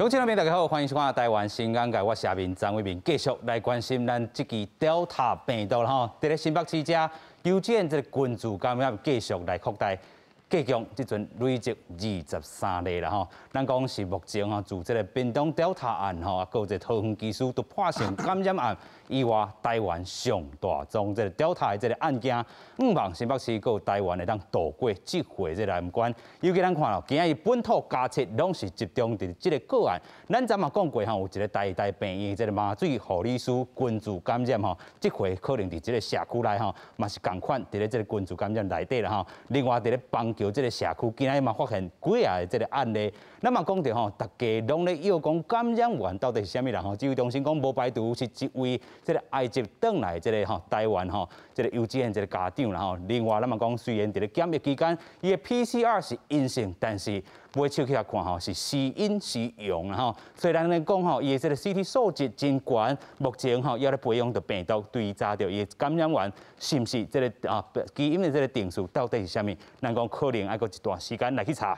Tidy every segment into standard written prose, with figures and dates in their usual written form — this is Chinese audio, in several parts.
各位听众朋友，大家好，欢迎收看台湾新眼界，我是下面张伟明，继续来关心咱这支 Delta 病毒啦吼，伫咧新北市遮邮件这个群组感染继续来扩大。 计共即阵累积23例啦吼，咱讲是目前吼，自这个屏东 Delta 案吼，还有一个桃园技师突破性感染案以外，台湾上大宗这个 Delta 的这个案件，希望新北市还有台湾会当度过这回这个难关。尤其咱看咯，今日本土加测拢是集中伫这个个案。咱昨嘛讲过吼，有一个台大病院这个麻醉护理师群组感染吼，这回可能伫这个社区内吼，嘛是共款伫咧这个群组感染内底啦吼。另外伫咧帮叫这个社区，今日嘛发现几啊个这个案例，咱嘛讲到吼，大家拢咧要讲感染源到底是啥物人吼？指挥中心讲无排除是一位这个埃及转来这个吼台湾吼，这个幼稚园这个家长啦吼。另外咱嘛讲，虽然伫咧检疫期间，伊的 PCR 是阴性，但是买手起来看吼是时阴时阳啦吼。虽然咱讲吼，伊的这个 CT 数值真悬，目前吼要咧培养着病毒，对于查到伊的感染源是毋是这个基因的这个定数到底是啥物？咱讲可能要过一段时间来去查。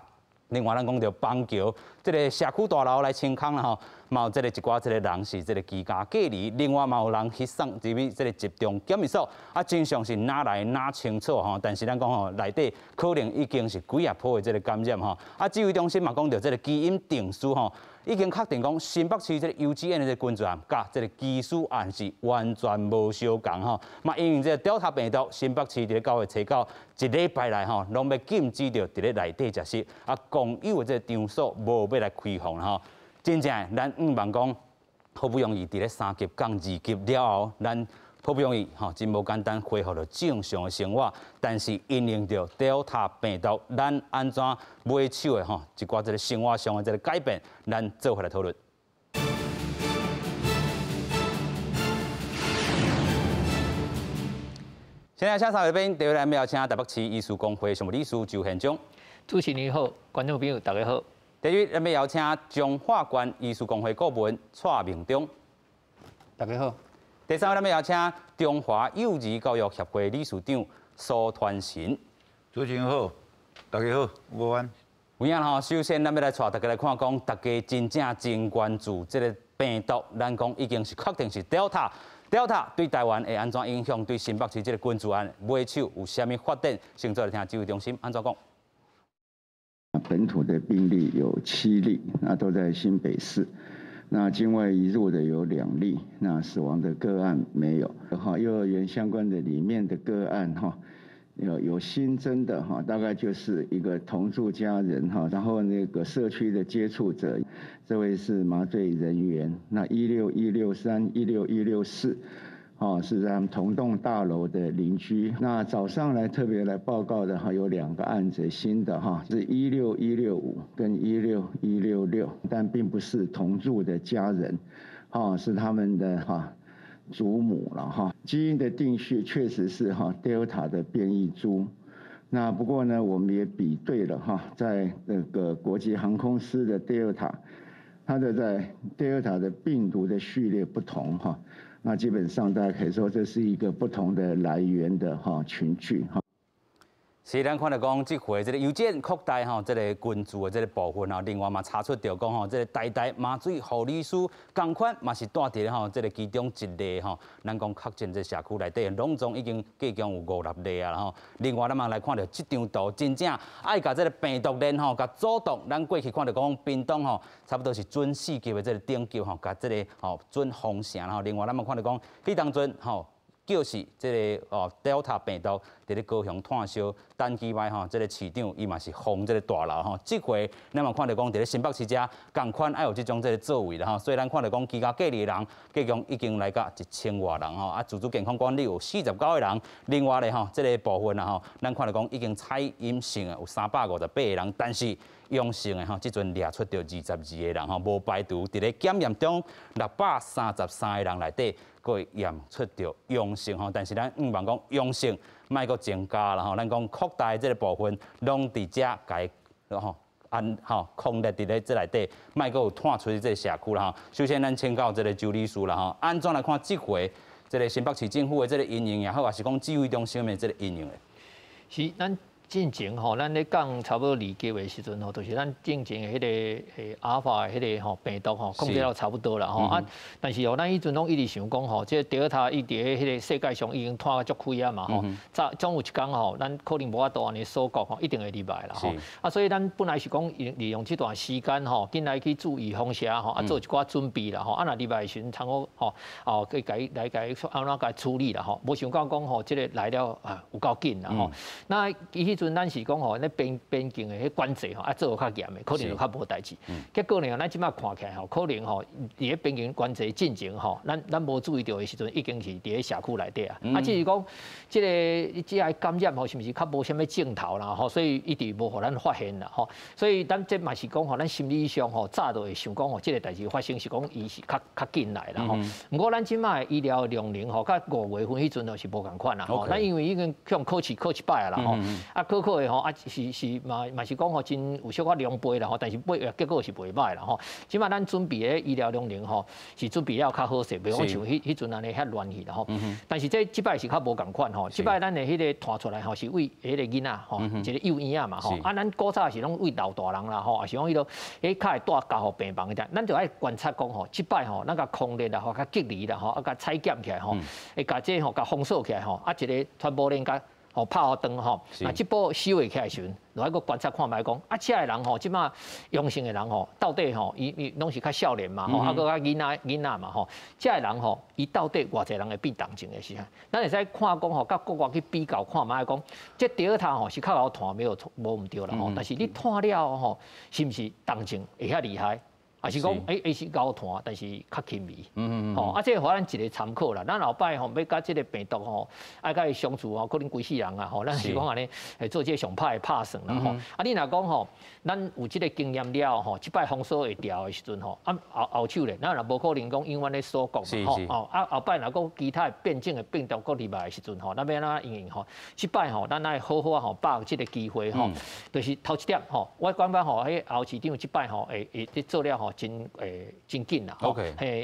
另外，咱讲到邦桥这个社区大楼来清空啦吼，嘛有这个一寡这个人是这个居家隔离，另外嘛有人去送入去这个集中检疫所，真相是哪来哪清楚吼。但是咱讲吼，内底可能已经是几啊波的这个感染吼。指挥中心嘛讲到这个基因定数吼，已经确定讲新北市这个幼稚园的这个群组案，甲这个技师案是完全无相共吼。嘛因为这个 Delta 病毒，新北市伫咧9月初9一礼拜来吼，拢要禁止着伫咧内底食食，共有的这个场所无要来开放吼。真正咱希望讲，好不容易伫咧3级降2级了后，咱好不容易吼，真无简单恢复到正常的生活，但是因应着 Delta 病毒，咱安怎买手的吼一寡这个生活上的这个改变，咱做伙来讨论。现在请三位来宾，第一位来邀请台北市医师公会常务理事周宪忠。主持人好，观众朋友大家好。第二位来邀请彰化县医师公会顾问蔡明忠。大家好。第三位来邀请中华幼儿教育协会理事长苏传神。主持人好，大家好，午安。有影吼，首先咱要来带大家来看讲，大家真正真关注这个病毒，咱讲已经是确定是 Delta。Delta 对台湾会安怎影响？对新北市这个群组案买手有啥物发展？先做来听指挥中心安怎讲。本土的病例有7例，那都在新北市。那境外移入的有2例，那死亡的个案没有。幼儿园相关的里面的个案有新增的大概就是一个同住家人然后那个社区的接触者，这位是麻醉人员。那16163、16164。是在他们同栋大楼的邻居。那早上来特别来报告的有2个案子新的是16165跟16166，但并不是同住的家人，是他们的祖母了基因的定序确实是Delta 的变异株。那不过呢，我们也比对了在那个国际航空司的 Delta， 它的在 Delta 的病毒的序列不同那基本上大家可以说这是一个不同的来源的群聚是咱看到讲，这回这个邮件扩大这个群组的这个部分另外嘛查出着讲这个台大麻醉护理师同款嘛是带伫这个其中1例咱讲确诊这社区内底拢总已经计共有5-6例啊另外咱嘛来看到这张图，真正爱甲这个病毒链甲阻挡。咱过去看到讲屏东差不多是准4级的这个等级甲这个准封城另外咱嘛看到讲，迄当阵就是这个Delta 病毒伫咧高雄炭烧，单机摆这个市长伊嘛是封这个大楼这回咱嘛看到讲伫咧新北市遮共款爱有这种这个作为啦所以咱看到讲居家隔离的人，计共已经来到1000多人自主健康管理有49个人。另外咧这个部分咱看到讲已经采阴性的有358个人，但是阳性的这阵掠出着22个人无排除伫咧检验中633个人内底。佮验出着阳性但是咱希望讲阳性莫佮增加啦咱讲扩大这个部分，拢伫遮改控制伫咧这内底，莫佮有探出这个社区啦首先咱请教这个周理事啦安怎来看这回这个新北市政府的这个运营也好，还是讲指挥中心的这个运营咧？是咱进前吼，咱咧讲差不多2个月时阵吼，就是咱进前的迄个阿尔法的迄个吼病毒吼，控制到差不多啦吼啊。但是吼，咱迄阵拢一直想讲吼，这德尔塔伊伫迄个世界上已经拖足开啊嘛吼。总有一天吼，咱可能无法度安尼锁国吼，一定会入来啦吼。啊，所以咱本来是讲利用这段时间吼，紧来去注意风险吼，啊做一寡准备啦吼。啊，若入来时阵，参好吼，去甲伊安怎甲处理啦吼。无想到讲吼，这个来了啊有够紧啦吼。那伊迄阵咱是讲吼，那边境的迄管制吼，啊做较严的，可能就较无代志。结果呢，咱即摆看起来吼，可能吼，伫咧边境管制进前吼，咱无注意到的时阵，已经是伫咧社区内底啊。啊，只是讲即个感染吼，是毋是较无啥物症头啦吼，所以一直无互咱发现啦吼。所以咱这嘛是讲吼，咱心理上吼，早就会想讲吼，即个代志发生是讲伊是较紧来啦吼。不过咱即摆医疗量能吼，甲5月份迄阵就是无共款啦吼。咱因为已经向考试一摆啦吼，啊考的吼，啊是嘛是讲吼真有小可两倍啦吼，但是结果是袂歹啦吼。即摆咱准备的医疗量能吼，是准备了较好势，袂讲像迄阵安尼遐乱去啦吼。但是即摆是较无共款吼，即摆咱的迄个传出来吼是为迄个囡仔吼，一个幼婴仔嘛吼。啊，咱古早是拢为老大人啦吼，也是讲迄较会带家互病房的，咱就爱观察讲吼，即摆吼，咱甲控制啦吼，甲隔离啦吼，啊甲采检起来吼，会甲这吼甲封锁起来吼，啊一个传播链甲。吼拍好灯吼，那这波收会起来时阵，落来个观察看卖讲，啊，这个人吼，即马阳性的人吼，到底吼，伊拢是较少年嘛吼，啊个较囡仔嘛吼，这个人吼，伊到底偌济人会变重症的时候，咱会使看讲吼，甲国外去比较看卖讲，这第二趟吼是较好传没有无毋对啦吼，但是你传了吼，是毋是重症会遐厉害？也是讲，是高团，但是较轻微。吼，啊，这互咱一个参考啦。咱后摆吼，要甲这个病毒吼，爱甲伊相处吼，可能规世人啊吼，咱是讲安尼，做这个上歹的拍算啦吼。啊，你若讲吼，咱有这个经验了吼，即摆封锁会调的时阵吼，啊后手咧，咱若无可能讲永远咧锁国嘛吼。哦，啊后摆若讲其他变种的病毒搁入来的时阵吼，咱要安怎应吼？即摆吼，咱爱好好吼把握这个机会吼，就是头一点吼，我感觉吼，迄侯市长即摆吼，会做了吼。真紧啦，吼，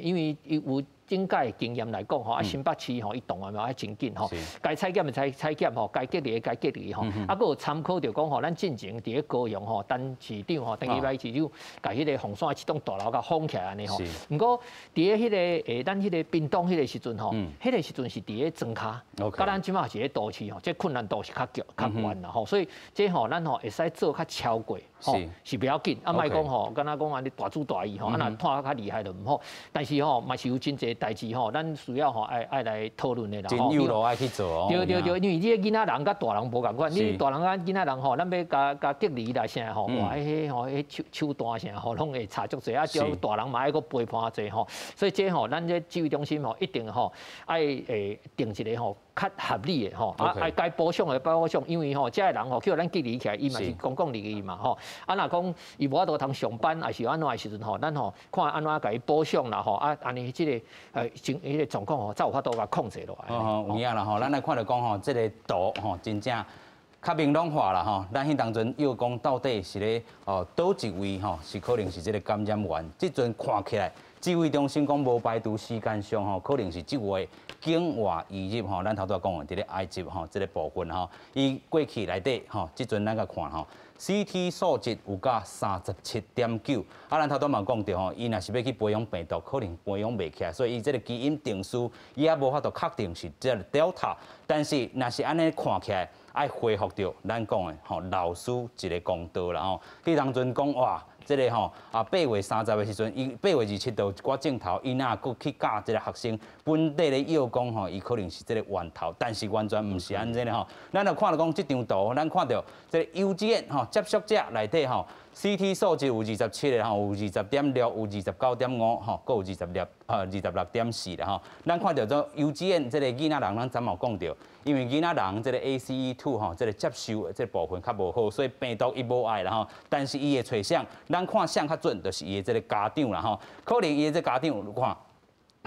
因为有整届经验来讲吼，啊新北市吼，伊动啊嘛爱真紧吼，该采检的采检吼，该隔离的该隔离吼，啊，佫有参考着讲吼，咱进前伫咧高雄吼，陈市长吼，陈其迈市长，甲迄个红山一栋大楼甲封起来安尼吼。毋过伫咧迄个咱迄个屏东迄个时阵吼，迄个时阵是伫咧庄骹，甲咱即马是咧都市吼，这困难度是较悬啦吼，所以这吼咱吼会使做较超过，吼是不要紧，啊，莫讲吼，敢若讲安尼大主大意吼，啊，若拖较厉害就毋好，但是吼嘛是有真济代志吼，咱需要吼爱来讨论的啦。真有路爱去做哦。对，因为你个囡仔人甲大人无共款，你大人甲囡仔人吼，咱要甲隔离啦啥吼，哇，迄手段啥吼，拢会差足侪啊，叫大人嘛爱个陪伴侪吼，所以这吼，咱这指挥中心吼，一定吼爱定一个吼较合理的吼，啊爱该补偿的补偿，因为吼，这个人吼叫咱隔离起来，伊嘛是公共利益嘛吼，啊若讲伊无法度通上班，还是安怎的时阵吼，咱吼看安怎甲伊补偿啦吼，啊安尼即个迄个状况吼，才有法度甲控制落来。有影啦吼，咱来看到讲吼，这个图吼真正较明朗化啦吼。咱迄当阵又讲到底是咧倒一位吼，是可能是这个感染源。即阵看起来，指挥中心讲无排除时间上吼，可能是即月境外移入吼。咱头拄讲的伫咧埃及吼，这个部分吼，伊过去内底吼，即阵咱甲看吼。CT 数值有到37.9，啊，咱头拄嘛讲着吼，伊若是要去培养病毒，可能培养袂起来，所以伊这个基因定数伊也无法度确定是这个 Delta， 但是若是安尼看起来，爱恢复着咱讲的吼老师一个公道啦吼，迄当阵讲哇。这个吼8月30的时阵，伊8月27就一寡镜头，伊若佫去教这个学生本地咧药讲吼，伊可能是这个源头，但是完全毋是安尼咧吼。咱就看到讲这张图，咱看到这个幼稚园吼接触者内底吼 ，CT 数值有27个吼，有20.6，有29.5吼，佫有26.4啦吼。咱看到这幼稚园这个囡仔人，咱昨嘛讲到，因为囡仔人这个 ACE2 吼，这个接收的这部分较无好，所以病毒伊无爱啦吼。但是伊的垂向，咱看相较准，就是伊的这个家长啦吼，可能伊的这家长看。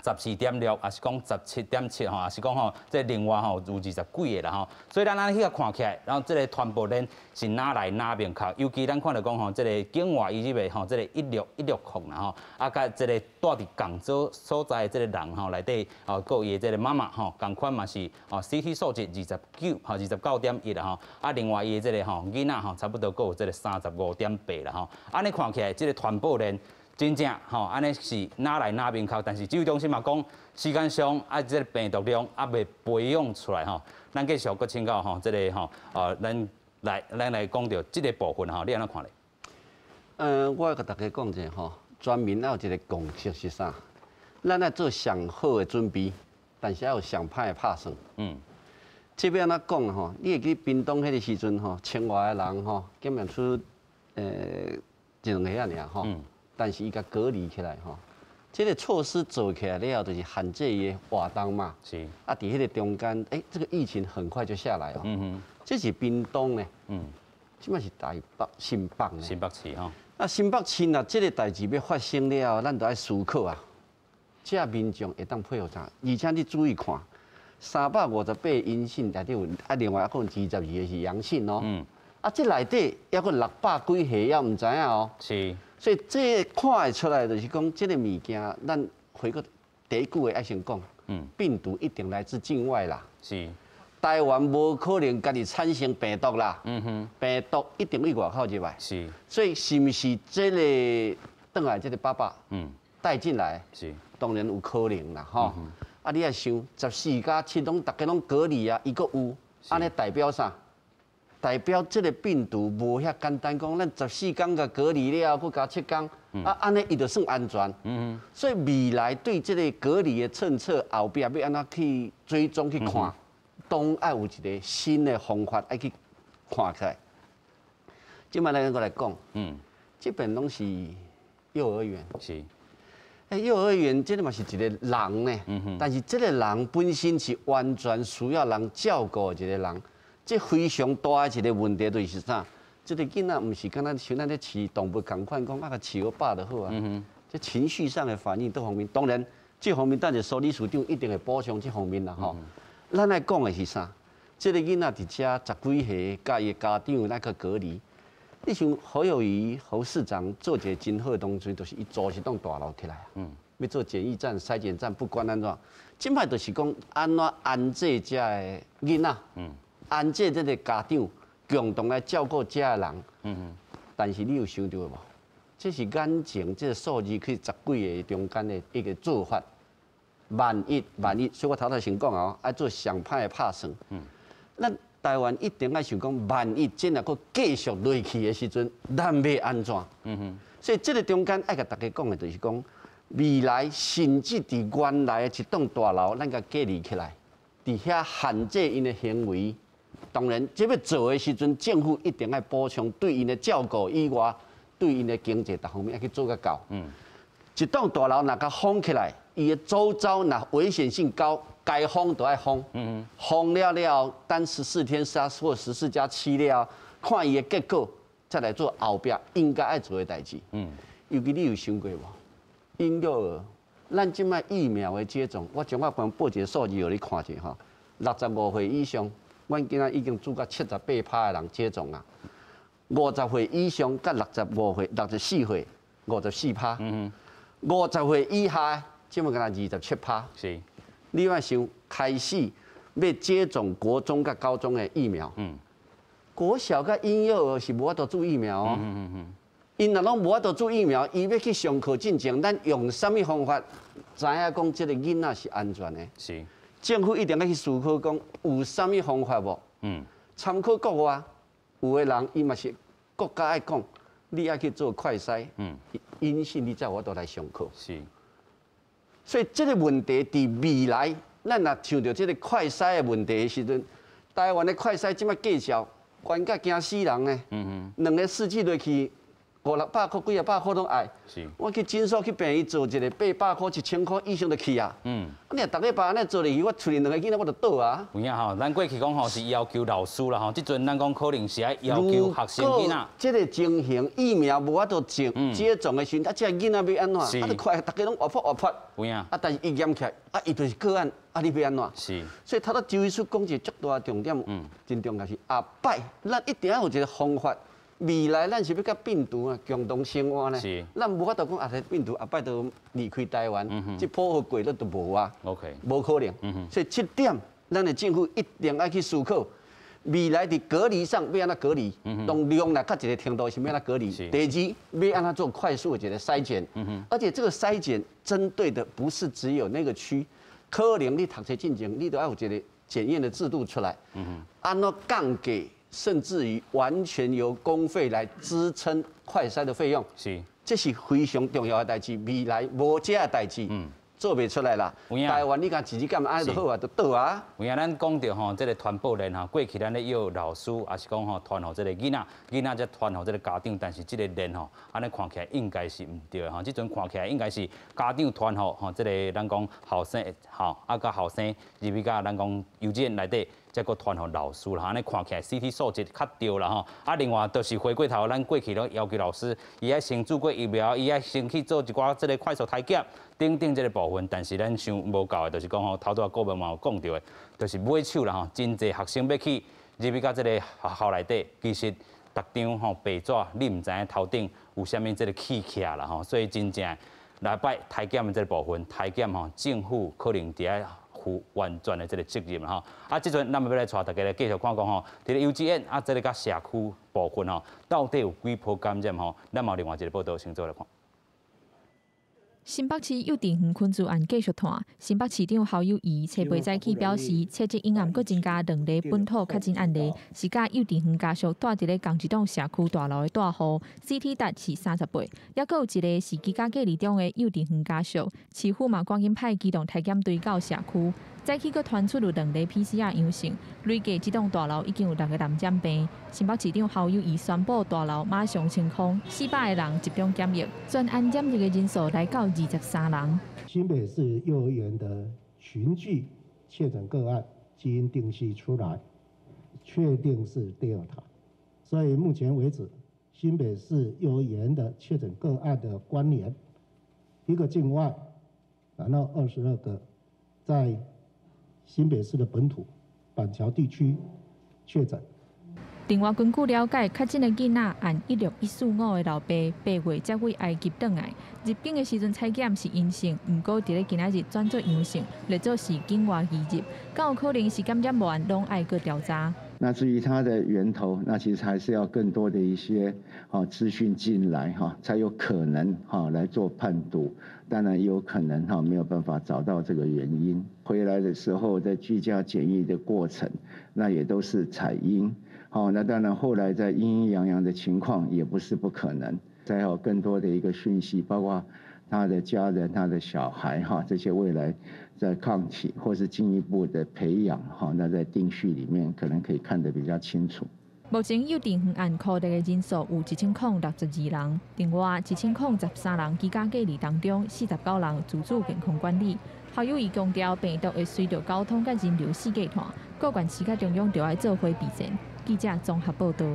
14.6，还是讲17.7吼，还是讲吼，这另外吼有20几个啦吼，所以咱安尼去看起来，然后这个团部链是哪来哪边靠，尤其咱看到讲吼，这个境外移入的吼，这个160啦吼，啊，甲这个住伫广州所在的这个人吼内底，个伊的这个妈妈吼，同款嘛是CT 数值29.1啦吼，啊，另外伊的这个吼囡仔吼，差不多个有这个35.8啦吼，安尼看起来，这个团部链。真正吼，安尼是哪来哪边靠，但是指挥中心嘛讲，时间上这个病毒量未培养出来吼，咱继续搁请教吼，这个吼咱来讲到这个部分吼，你安怎看咧？我甲大家讲者吼，全民要有一个共识是啥？咱要做上好的准备，但是要有上歹的拍算。这边安怎讲吼？你会记屏东迄个时阵吼，1000外个人吼，检验出1、2个尔吼。但是伊甲隔离起来吼，这个措施做起来了，就是限制伊的活动嘛。是。啊，伫迄个中间，这个疫情很快就下来哦。这是屏东呢。即摆是台北、新北呢。新北市吼。啊，新北市若这个代志要发生了，咱就要思考啊，这民众会当配合啥？而且你注意看，358阴性内底有，另外还有22个是阳性哦。啊，这内底还有600几个，也唔知影哦。是。所以这看会出来，就是讲这个物件，咱回过第一句话爱先讲，病毒一定来自境外啦。是。台湾无可能家己产生病毒啦。病毒一定会外口入来。是。所以是不是这个转来这个爸爸，带进来？是。当然有可能啦，吼。啊，你也想14加7拢大家拢隔离啊，伊个有，安尼代表啥？代表这个病毒无遐简单，讲咱14天个隔离了，佮加7天，啊，安尼伊就算安全。所以未来对这个隔离的政策后壁要安怎去追踪去看，当要有一个新的方法爱去看起来。即摆咱来讲，这边拢是幼儿园。是。幼儿园这个嘛是一个人呢，但是这个人本身是完全需要人照顾的一个人。这非常大的一个问题就是啥？这个囡仔唔是敢若像咱咧饲动物同款，讲啊饲好饱就好啊。这情绪上的反应各方面，当然这方面咱就苏理事长一定会补充这方面啦吼。咱来讲的是啥？这个囡仔伫遮10几岁，甲伊家长那个隔离。你像侯友宜侯市长做一个真好的东西，就是伊组一栋大楼起来啊。要做检疫站、筛检站，不管安怎，即摆就是讲安怎安置遮的囡仔。安置这个家长共同来照顾家人，但是你有想到无？这是眼前这个数字去10几个中间的一个做法。万一，所以我头先讲啊，要做上歹的拍算。咱台湾一定要想讲，万一真若佫继续落去的时阵，咱要安怎？所以这个中间爱甲大家讲的就是讲，未来甚至伫原来的一栋大楼，咱甲隔离起来，伫遐限制因的行为。当然，这要做的时阵，政府一定要补充对因的照顾以外，对因的经济各方面要去做个够。一栋大楼若甲封起来，伊的周遭若危险性高，该封都要封。封了，等14天或14加7了，看伊的结果，再来做后壁应该要做的代志。尤其你有想过无？婴幼儿，咱即摆疫苗的接种，我将我光报一个数字互你看者吼，65岁以上。阮今仔已经做到78%的人接种啊，50岁以上甲65岁、64岁54%，50岁以下即么敢若27%。是，你要想开始要接种国中甲高中的疫苗，国小甲婴幼儿是无法度做疫苗哦。因若拢无法度做疫苗，伊要去上课进前，咱用什么方法知影讲这个囡仔是安全的？是。政府一定要去思考，讲有啥物方法无？参考国外，有的人伊嘛是国家爱讲，你爱去做快筛，阴性你才有法度来上课。是。所以这个问题伫未来，咱若想到这个快筛的问题的时阵，台湾的快筛即摆计数，关甲惊死人呢。2个试剂落去， 500-600块、几啊百块拢爱。是。我去诊所去病院做一个800块、1000块以上就去啊。你若逐礼拜安尼做落去，我厝里2个囡仔我就倒啊。有影吼，咱过去讲吼是要求老师啦吼，即阵咱讲可能是爱要求学生囡仔。这个情形疫苗无法度接种的时阵，这囡仔要安怎？就快大家拢活泼。有影。但是伊验起来，伊就是个案，你要安怎？是。所以他的周医师讲一个足大重点，真重要是后摆，咱一定要有一个方法。未来咱是要甲病毒共同生活呢？是。咱无法度讲这病毒后摆就离开台湾，这破坏规律都无啊。OK。无可能。所以这点，咱的政府一定要去思考，未来的隔离上要安怎隔离，用量来到一个程度是要安怎隔离。第二，要安怎做快速的一个筛检。而且这个筛检针对的不是只有那个区，可能你读册进前，你都要有一个检验的制度出来。安怎降价？甚至于完全由公费来支撑快筛的费用，这是非常重要的代志。未来无这个代志，做袂出来啦。台湾你讲自己干安尼就好啊，就倒啊。有影咱讲到吼，这个传播链吼，过去咱咧要老师，也是讲吼传互这个囡仔，囡仔再传互这个家长，但是这个链吼，安尼看起来应该是唔对吼。即阵看起来应该是家长传互吼，这个咱讲后生吼，甲后生入去甲咱讲幼稚园内底。再个传互老师啦，安尼看起来 CT 数值较对啦吼。另外就是回过头，咱过去拢要求老师，伊爱先做过疫苗，伊爱先去做一寡这个快速体检，等这个部分。但是咱想无够的，就是讲吼，头拄顾问嘛有讲到的，就是买手啦吼，真侪学生要去入去到这个学校内底，其实逐张吼白纸，你唔知影头顶有啥物这个器械啦吼，所以真正来摆体检的这个部分，体检吼，政府可能伫爱。负完全的这个责任吼，即阵咱们要来带大家来继续看讲吼，伫个幼稚园这个甲社区部分吼，到底有几波感染吼？咱有另外一个报道，先做来看。新北市幼稚园群聚案继续传，新北市长侯友宜找袂早起表示，测试阴暗，佫增加2例本土确诊案例，是甲幼稚园家属住伫咧同一栋社区大楼的大户 ，CT 值是30倍，也佫有一个是居家隔离中的幼稚园家属，市府嘛赶紧派机动体检队到社区。早起佫传出有2例 PCR 阳性，累计这栋大楼已经有6个人染病。新北市长侯友宜宣布大楼马上清空，400个人集中检疫，专案检疫的人数来到23人。新北市幼儿园的群聚确诊个案基因定序出来，确定是德尔塔，所以目前为止，新北市幼儿园的确诊个案的关联，1个境外，然后22个在新北市的本土板桥地区确诊。另外，根据了解，确诊的囡仔按16145的老爸8月才为埃及转来，入境的时阵采检是阴性，不过伫咧今仔日转做阳性，列作是境外移入，更有可能是感染源，拢爱个调查。那至于它的源头，那其实还是要更多的一些资讯进来才有可能来做判读。当然也有可能没有办法找到这个原因。回来的时候在居家检疫的过程，那也都是采阴。那当然后来在阴阴阳阳的情况也不是不可能。再有更多的一个讯息，包括他的家人、他的小孩这些未来在抗体或是进一步的培养那在定序里面可能可以看得比较清楚。目前幼稚园案扩大的人数有1062人，另外1013人居家隔离当中，49人自主健康管理。侯友宜强调，病毒会随着交通甲人流四界传，各县市甲中央就要做伙备战。记者综合报道。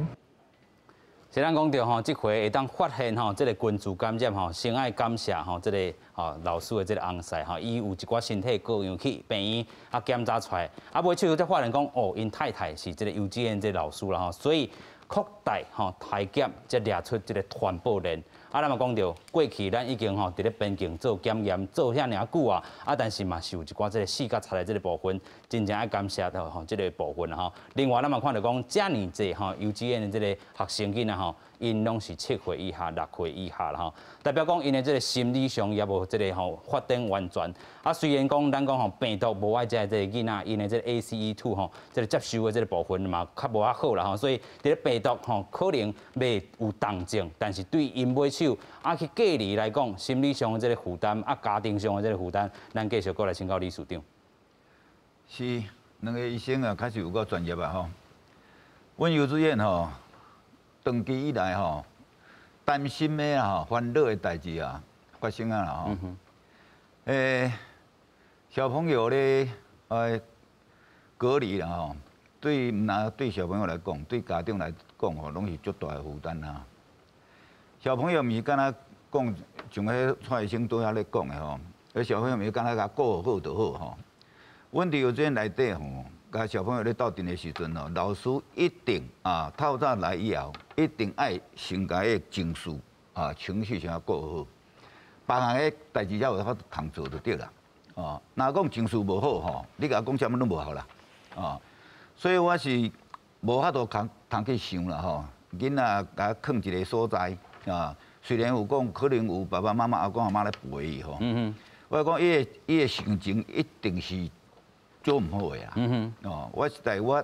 是咱讲到吼，这回会当发现吼，这个群聚感染吼，先爱感谢吼，这个老师的这个翁婿吼，伊有一寡身体各样去病院检查出来，尾最后才发现讲因太太是这个幼稚园这个老师啦吼，所以扩大体检，才掠出这个传播链。咱嘛讲到过去咱已经伫咧边境做检验做遐尔久啊，但是嘛是有一寡这个4甲7的这个部分，真正爱感谢到这个部分啦另外咱嘛看到讲，遮尔济幼稚园的这个学生囡仔因拢是7岁以下、6岁以下啦代表讲因的这个心理上也无这个发展完全。虽然讲咱讲病毒无爱遮这个囡仔，因的这个 ACE2 这个接受的这个部分嘛较无好啦所以伫咧病毒可能袂有重症，但是对因买手去隔离来讲，心理上的这个负担家庭上的这个负担，咱继续过来请教李署长。是2个医生确实有够专业阮幼稚园登记以来担心的啊，烦恼的代志啊，发生啊啦吼。小朋友咧，隔离啦吼，对小朋友来讲，对家长来讲吼，拢是足大的负担啊。小朋友毋是敢若讲像迄蔡医生拄遐咧讲的吼，小朋友毋是敢若甲顾好就好吼。阮伫幼稚园内底吼，甲小朋友咧斗阵的时阵吼，老师一定透早来以后，一定爱先甲伊情绪情绪先顾好，别项的代志才有法通做就对啦。若讲情绪无好吼，你甲讲啥物拢无效啦。所以我是无法度通去想啦吼。囡仔甲囥一个所在虽然有讲可能有爸爸妈妈、阿公阿妈来陪伊吼，我讲伊的心情一定是足唔好的啦。我实在我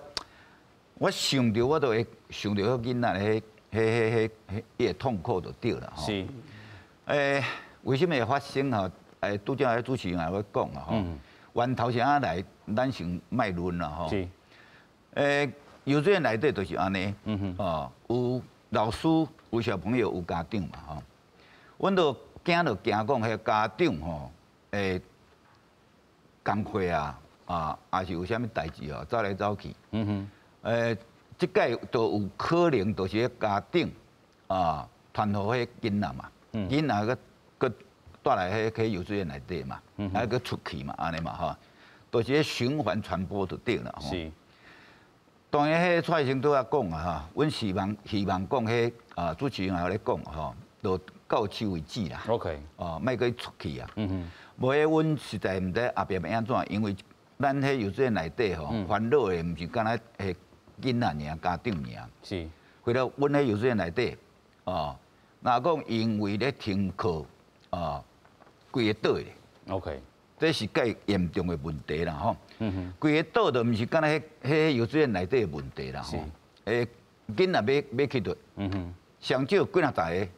想到我都会想到迄囡仔迄个痛苦就对啦吼。是。为什么会发生吼？拄则主持人也咧讲啊吼，源头先来，咱先卖论啦吼。是。幼稚园内底就是安尼，有老师、有小朋友、有家长嘛吼。阮都惊讲，迄家长吼，工课也是有啥物代志哦，走来走去。即届都有可能就是迄家长传互迄囡仔嘛，囡仔佮带来迄幼稚园内底嘛，还佮出去嘛，安尼嘛吼，都是迄循环传播就对了吼。是。当然，迄蔡医生拄仔讲啊，阮希望讲迄主持人也咧讲吼，就到此为止啦。OK。莫搁出去啊。无迄，阮实在毋知后壁要安怎，因为咱迄幼稚园内底吼，烦恼的毋是敢若迄囡仔尔、家长尔。是。为了阮迄幼稚园内底，若讲因为咧停课，规个岛咧。OK。这是介严重的问题啦吼。规个岛就毋是敢若迄幼稚园内底的问题啦吼。囡仔要去倒，上少几若十个、几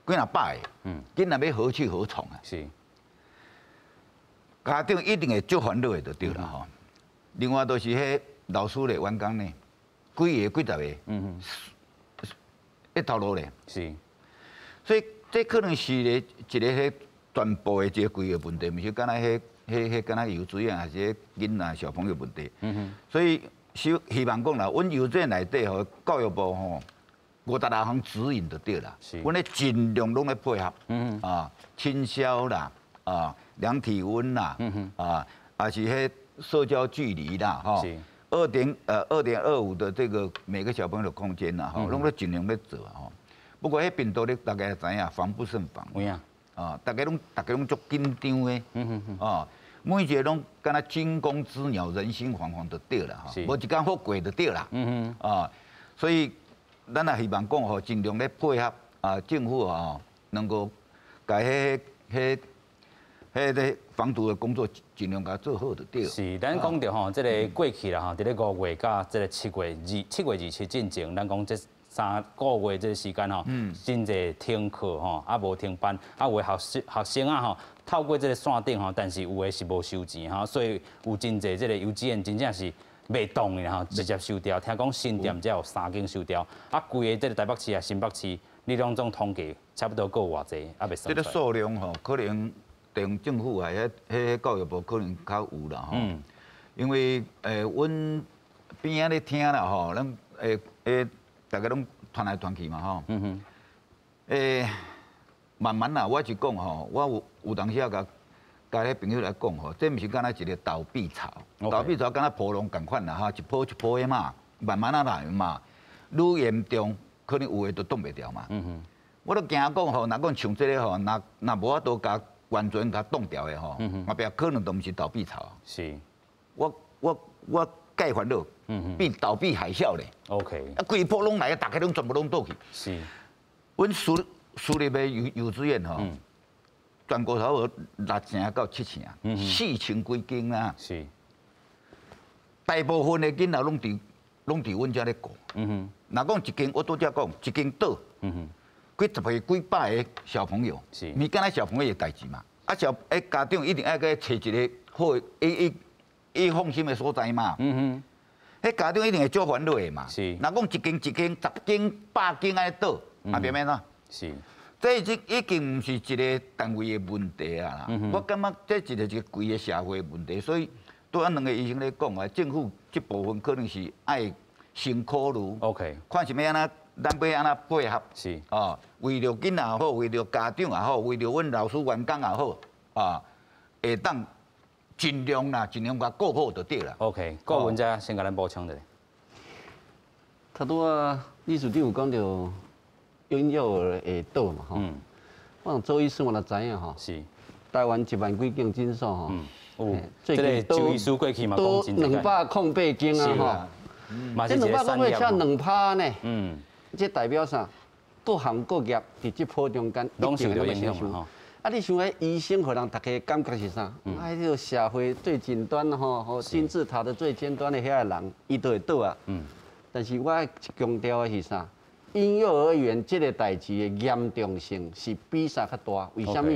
若百个，囡仔要何去何从啊？是。家长一定会足烦恼的，就对啦吼。另外就是迄老师的员工呢，几个、几十个，一头路咧。是。所以这可能是一个迄。全部的这个规个问题，毋是敢若迄敢若幼稚园还是囡仔小朋友问题。所以希望讲啦，阮幼稚园内底吼，教育部吼，56项指引就对啦。阮咧尽量拢咧配合。清消啦，量体温啦，也是迄社交距离啦，吼。2.25的这个每个小朋友的空间啦，吼，拢咧尽量咧做吼。不过迄病毒咧，大家知影，防不胜防。有影。大家拢足紧张的，每一个拢敢若惊弓之鸟，人心惶惶就对啦，无一天好过就对啦，所以咱也希望讲吼，尽量咧配合政府能够甲迄防毒的工作尽量甲做好就对。是，咱讲到吼，即个过去啦吼，伫咧5月甲即个7月27进前，咱讲这3个月这个时间吼，真侪停课吼，无停班，有的学生吼，透过这个线顶吼，但是有的是无收钱吼，所以有真侪这个幼稚园真正是袂动的吼，直接收掉。听讲新店才有3间收掉，规个这个台北市新北市，你拢总统计差不多够偌济，未算。这个数量吼，可能地方政府迄教育部可能较有啦吼，因为阮边仔咧听啦吼，咱大家拢传来传去嘛吼，慢慢啦，我是讲吼，我有当时啊甲迄朋友来讲吼，这毋是敢若一个倒闭潮，倒闭潮敢若波浪共款啦哈，一波一波的嘛，慢慢啊来嘛，愈严重，可能有的都挡袂掉嘛。我都惊讲吼，若讲像这个吼，若无法度甲完全甲挡掉的吼，后壁可能都毋是倒闭潮。是，我介烦恼。比倒闭还少咧。OK。规波拢来，大家拢全部拢倒去。是。阮私立的幼稚园吼，全国差不多6成到7成，4000几间啊。是。大部分的囡仔拢伫阮遮咧过。若讲一间，我拄则讲一间岛，几十个、几百个小朋友，是。咪敢若小朋友的代志嘛？家长一定爱去找一个好伊放心的所在嘛。迄家长一定会足烦恼的嘛。是。若讲一间、10间、100间安尼倒，后壁要怎？是。这已经唔是一个单位的问题啊！我感觉这一个规个社会问题，所以对咱两个医生来讲啊，政府这部分可能是爱先考虑 ，OK， 看是要安怎，咱要安怎配合，是哦，为了囡仔也好，为了家长也好，为了阮老师员工也好，啊，会当尽量啦，尽量甲顾好就对啦。OK， 顾文才先甲咱补充者。他拄啊，理事长有讲到。婴幼儿会倒嘛吼，我做医师我就知影吼，是台湾1万几件诊所吼，有这个就医师过去嘛讲真正208件啊吼，这208%呢，这代表啥？各行各业伫这波中间拢受到影响嘛。啊，你想迄医生，互人大家感觉是啥？迄个社会最顶端吼，金字塔的最尖端的遐个人，伊都会倒啊。但是我强调的是啥？婴幼儿园这个代志的严重性是比啥较大？为什么？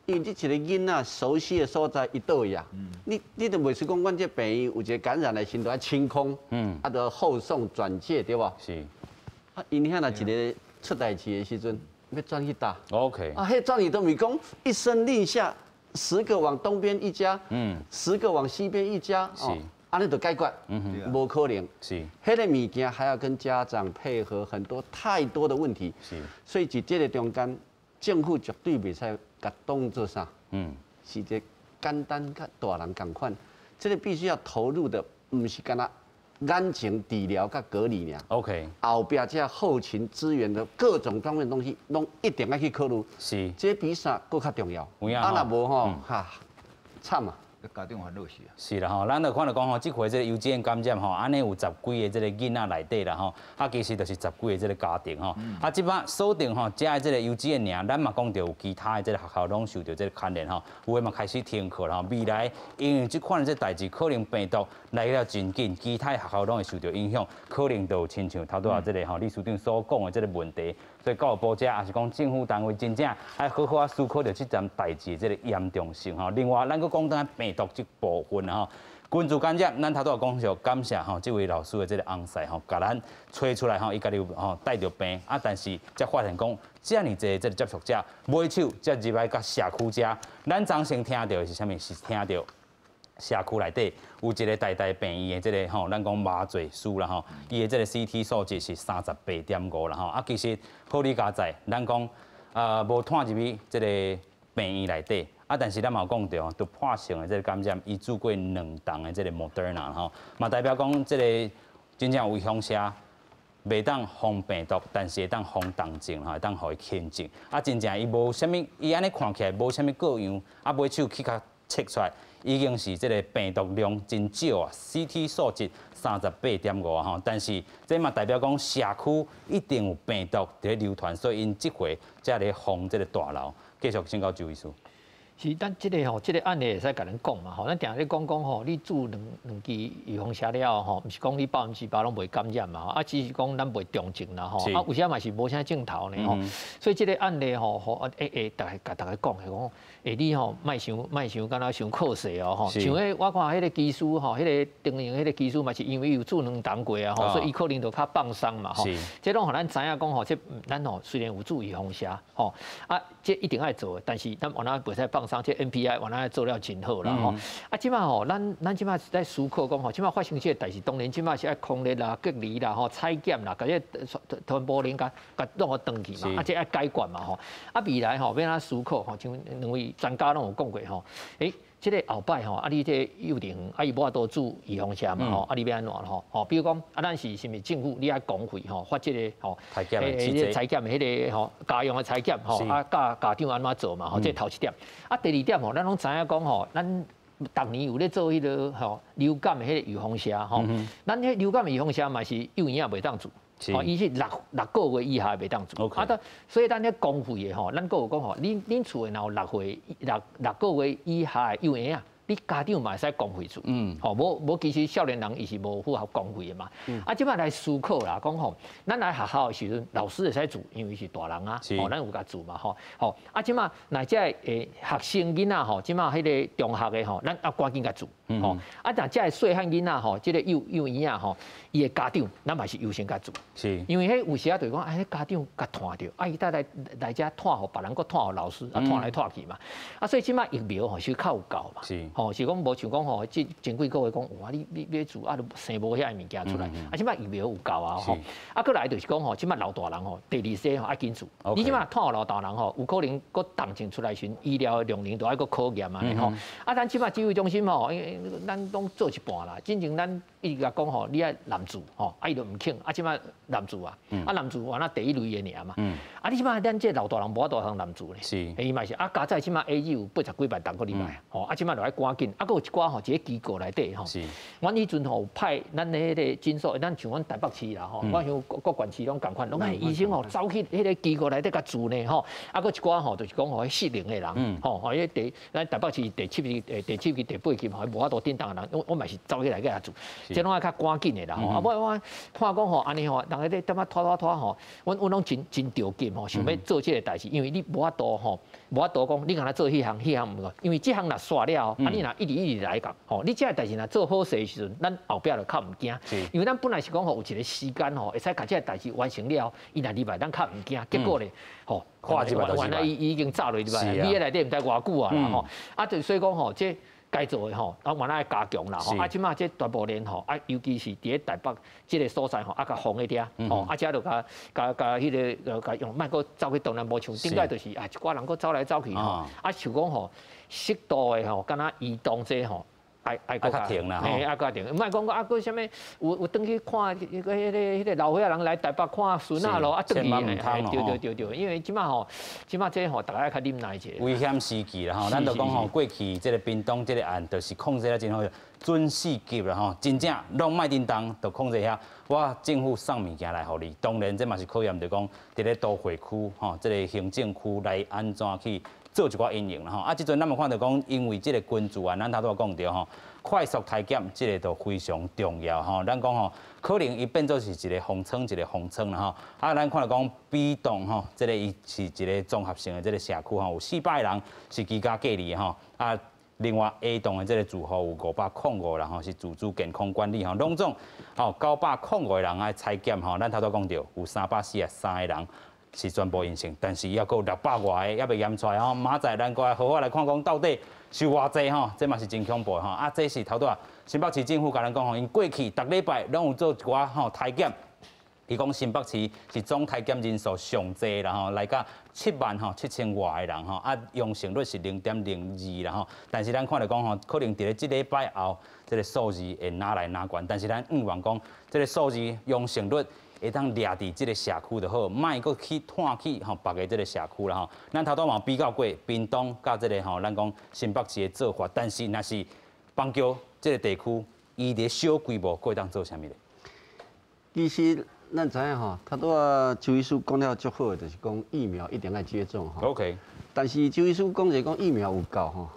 因为你一个囡仔熟悉的所在，伊倒位啊，你都袂是讲，阮这病院有一个感染的时阵要清空，啊，就后送转介对吧？是。啊，因遐若一个出代志的时阵，要转去打。OK。啊，迄转去都咪讲一声令下，10个往东边一家，10个往西边一家，是。安尼就解决，无可能。是，迄个物件还要跟家长配合，很多太多的问题。是，所以伫这个中间，政府绝对袂使甲当做啥，是一个简单甲大人共款。这个必须要投入的，唔是干那眼前治疗甲隔离尔。OK。后壁这后勤资源的各种方面的东西，拢一定要去考虑。是，这比啥更较重要。啊，若无吼，哈，惨啊！家长烦恼是啊，是啦吼，咱就看到讲吼，这回这个幼稚园感染吼，安尼有10几个这个囡仔内底啦吼，啊其实就是10几个这个家庭吼，啊即摆锁定吼，只系这个幼稚园尔，咱嘛讲到有其他的这个学校拢受到这个牵连吼，有诶嘛开始停课啦吼，未来因为这款这代志可能病毒来了真紧，其他学校拢会受到影响，可能就亲像头拄啊这个吼理事长所讲的这个问题。所以教育部这也是讲政府单位真正要好好啊思考到这件代志的这个严重性吼。另外，咱搁讲到病毒这部分吼，群组感染，咱头拄讲就感谢吼这位老师的这个红赛吼，甲咱吹出来吼，伊家己有吼带着病啊，但是才发现讲，遮尔济这个接触者买手才入来甲社区遮，咱昨先听到的是啥物？是听到。社区内底有一个大病院的这个吼，咱讲麻醉师啦吼，伊的这个 CT 数值是38.5啦吼。啊，其实好理解在，咱讲无探入去这个病院内底，啊，但是咱嘛有讲到，都破性的这个感染，伊做过2档的这个 Moderna 吼，嘛代表讲这个真正有凶者。袂当防病毒，但是会当防重症，吼，会当互伊轻症。啊，真正伊无啥物，伊安尼看起来无啥物各样，啊，买手去甲测出来。已经是这个病毒量真少啊 ，CT 数值38.5啊吼，但是这嘛代表讲社区一定有病毒在流传，所以因这回才来封这个大楼。继续请教周医师。是，咱这个吼，这个案例会使甲咱讲嘛吼，咱定咧讲吼，你注两支预防车了吼，毋是讲你100%拢袂感染嘛吼，啊只是讲咱袂重症啦吼，啊有些嘛是无啥镜头呢吼，所以这个案例吼，大家甲大家讲的讲，你吼莫想敢若想靠势哦吼，像迄我看迄个技师吼，迄个定型迄个技师嘛是因为有注2档过啊吼，所以伊可能就较放松嘛吼，这拢互咱知影讲吼，这咱吼虽然有注预防车吼，啊这一定爱做的，但是咱往哪袂使放。上这 NPI 往那做了真好啦吼，啊，即摆吼，咱即摆是在思考讲吼，即摆发生这个代志，当然即摆是爱控制啦、隔离啦、吼采检啦，甲这全部人甲弄个登记嘛，啊，这爱解决嘛吼，啊，未来吼要咱思考吼，像两位专家拢有讲过吼，这个后摆吼，啊，你这幼稚园啊，伊无法度做预防车嘛吼，啊，你要安怎吼？吼，比如讲啊，咱是物政府你爱公费吼，发这个吼，采检的迄个吼，家用的采检吼，啊，家长安怎做嘛？吼，这头一点。啊，第二点吼，咱拢知影讲吼，咱逐年有咧做迄个吼流感的迄个预防车吼，咱迄流感的预防车嘛是幼儿园袂当做。哦，伊是六个月以下袂当做，啊，所以咱咧公费的吼，咱个有讲吼，恁厝的若有6个月以下的幼儿啊，你家长嘛会使公费做，吼，无其实少年人伊是无符合公费的嘛。啊，即摆来思考啦，讲吼，咱来学校的时阵，老师会使做，因为是大人啊，吼，咱有甲做嘛，吼，吼，啊，即摆那这学生囡仔吼，即摆迄个中学的吼，咱要赶紧甲做，吼，啊，但这细汉囡仔吼，即个幼儿啊吼，伊的家长，咱嘛是优先甲做，是，因为迄有时啊，就是讲，哎，家长甲拖着，啊，伊来遮拖互别人，搁拖互老师，啊，拖来拖去嘛，啊，所以即摆疫苗吼是较有够嘛，是。吼，是讲无像讲吼，即前几个月讲，哇，你要做啊，生无遐物件出来，啊，即摆疫苗有够啊，吼，啊，搁来就是讲吼，即摆老大人吼，第二剂吼爱紧做，你即摆拖互老大人吼，有可能搁动静出来时，医疗量能都爱搁考验啊，吼，啊，咱即摆指挥中心吼，因为咱拢做一半啦，真正咱伊甲讲吼，你爱男主吼，啊，伊就毋肯，啊，即摆男主啊，啊，男主完那第一类的尔嘛，啊，你即摆咱这老大人无法度通男主咧，是，伊嘛是，啊，加在即摆 A 有80几万单个礼拜，吼，啊，即摆就爱赶紧，啊，搁有一寡吼，一个机构内底吼，阮以前吼派咱的迄个诊所，咱像阮台北市啦吼，我像各县市拢共款，拢系医生吼走去迄个机构内底甲做呢吼，啊，搁一寡吼就是讲吼适龄的人，吼，吼，迄咱台北市第7期、第8期吼无法度顶当的人，我嘛是走起来甲做，即拢爱较赶紧的啦吼，啊，我看讲吼安尼吼，人咧点仔拖吼，阮拢真着急吼，想要做即个代志，因为你无法度吼，无法度讲你敢若做迄项毋过，因为即项若煞了，啊，你若一直来讲，吼，你即个代志若做好势的时阵，咱后壁就较毋惊，因为咱本来是讲吼有一个时间吼，会使甲即个代志完成了，伊若入来咱较毋惊，结果咧，吼，原来已经炸落入来，你迄内底毋知偌久啊啦吼，啊，就所以讲吼，即该做的吼，啊，原来加强啦吼，啊，即马即大部连吼，啊，尤其是伫咧台北即个所在吼，啊，甲封迄遐，吼，啊，遮就甲迄个甲用，莫搁走去东南无像顶摆就是啊，一寡人搁走来走去吼，啊，像讲吼，适度的吼，敢若移动这吼。爱较停啦，嘿，爱较停。唔系讲啊，个啥物有登去看迄个老岁仔人来台北看孙仔咯，啊，登去，对，因为即马这吼，大家较忍耐者。危险时期啦吼，咱就讲吼，过去这个屏东这个案，就是控制了真好，准四级啦吼，真正拢卖叮当，就控制遐。我政府送物件来互你，当然这嘛是考验，就讲伫咧都会区吼，这个行政区来安怎去。做一寡运营啦吼，啊，即阵咱们看到讲，因为即个军事案，咱头拄讲到吼，快速体检即个都非常重要吼。咱讲吼，可能伊变做是一个phòng村啦吼。啊，咱看到讲B栋吼，即个伊是一个综合性的即个社区吼，有400个人是居家隔离吼。啊，另外 A栋的即个住户有505人吼，是自主健康管理吼。拢总吼905个人爱采检吼，咱头拄讲到有343个人。是全部阴性，但是也有600外个也未验出来吼。明仔咱过来好好来看讲到底是偌济吼，这嘛是真恐怖吼。啊，这是头拄啊，新北市政府甲咱讲吼，因过去逐礼拜拢有做一寡吼体检，伊讲新北市是总体检人数上济啦吼，来到77000外个人吼，啊阳性率是0.02啦吼。但是咱看到讲吼，可能伫咧即礼拜后，这个数字会哪来哪悬，但是咱望讲这个数字阳性率。会当掠伫即个社区就好，莫搁去探去吼别个即个社区啦吼。咱头拄嘛比较过屏东甲即个吼，咱讲新北市的做法，但是若是邦桥即个地区，伊伫小规模会当做啥物咧？其实咱知影吼，头拄啊周医师讲了足好，就是讲疫苗一定要接种吼。OK。但是周医师讲就讲疫苗有够吼，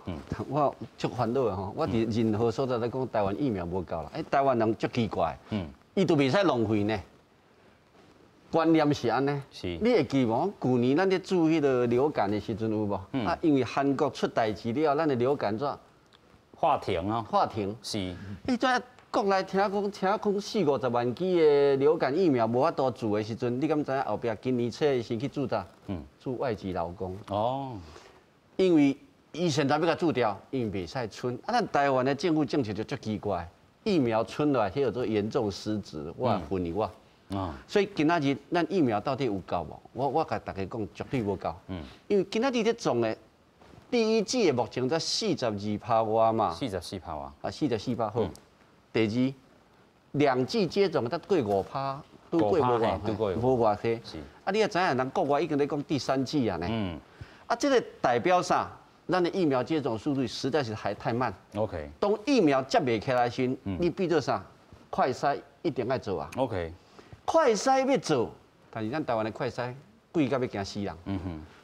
我足烦恼的吼。我伫任何所在咧讲台湾疫苗无够啦，台湾人足奇怪，伊都袂使浪费呢。观念是安尼，你会记无？去年咱咧注迄个流感的时阵有无？啊，因为韩国出代志了，咱的流感怎话停啊？话停是。伊怎国内听讲40-50万剂的流感疫苗无法度做的时阵，你敢知影后壁今年初先去注啥？注外籍劳工。哦。因为伊现在要甲注掉，因为袂使存。啊，咱台湾的政府政策就足奇怪，疫苗存落来，迄叫做严重失职，我分你我。所以今仔日咱疫苗到底有够无？我甲大家讲，绝对无够。因为今仔日咧种的第一剂的目前才42%外嘛。44%啊。啊，44%好。第二，2剂接种才过5%，都过无偌济。啊，你也知影，人国外已经咧讲第3剂啊呢。啊，这个代表啥？咱的疫苗接种速度实在是还太慢。OK。当疫苗接袂起来时，你比做啥？快筛一定要做啊。OK。快筛要做，但是咱台湾的快筛贵到要惊死人。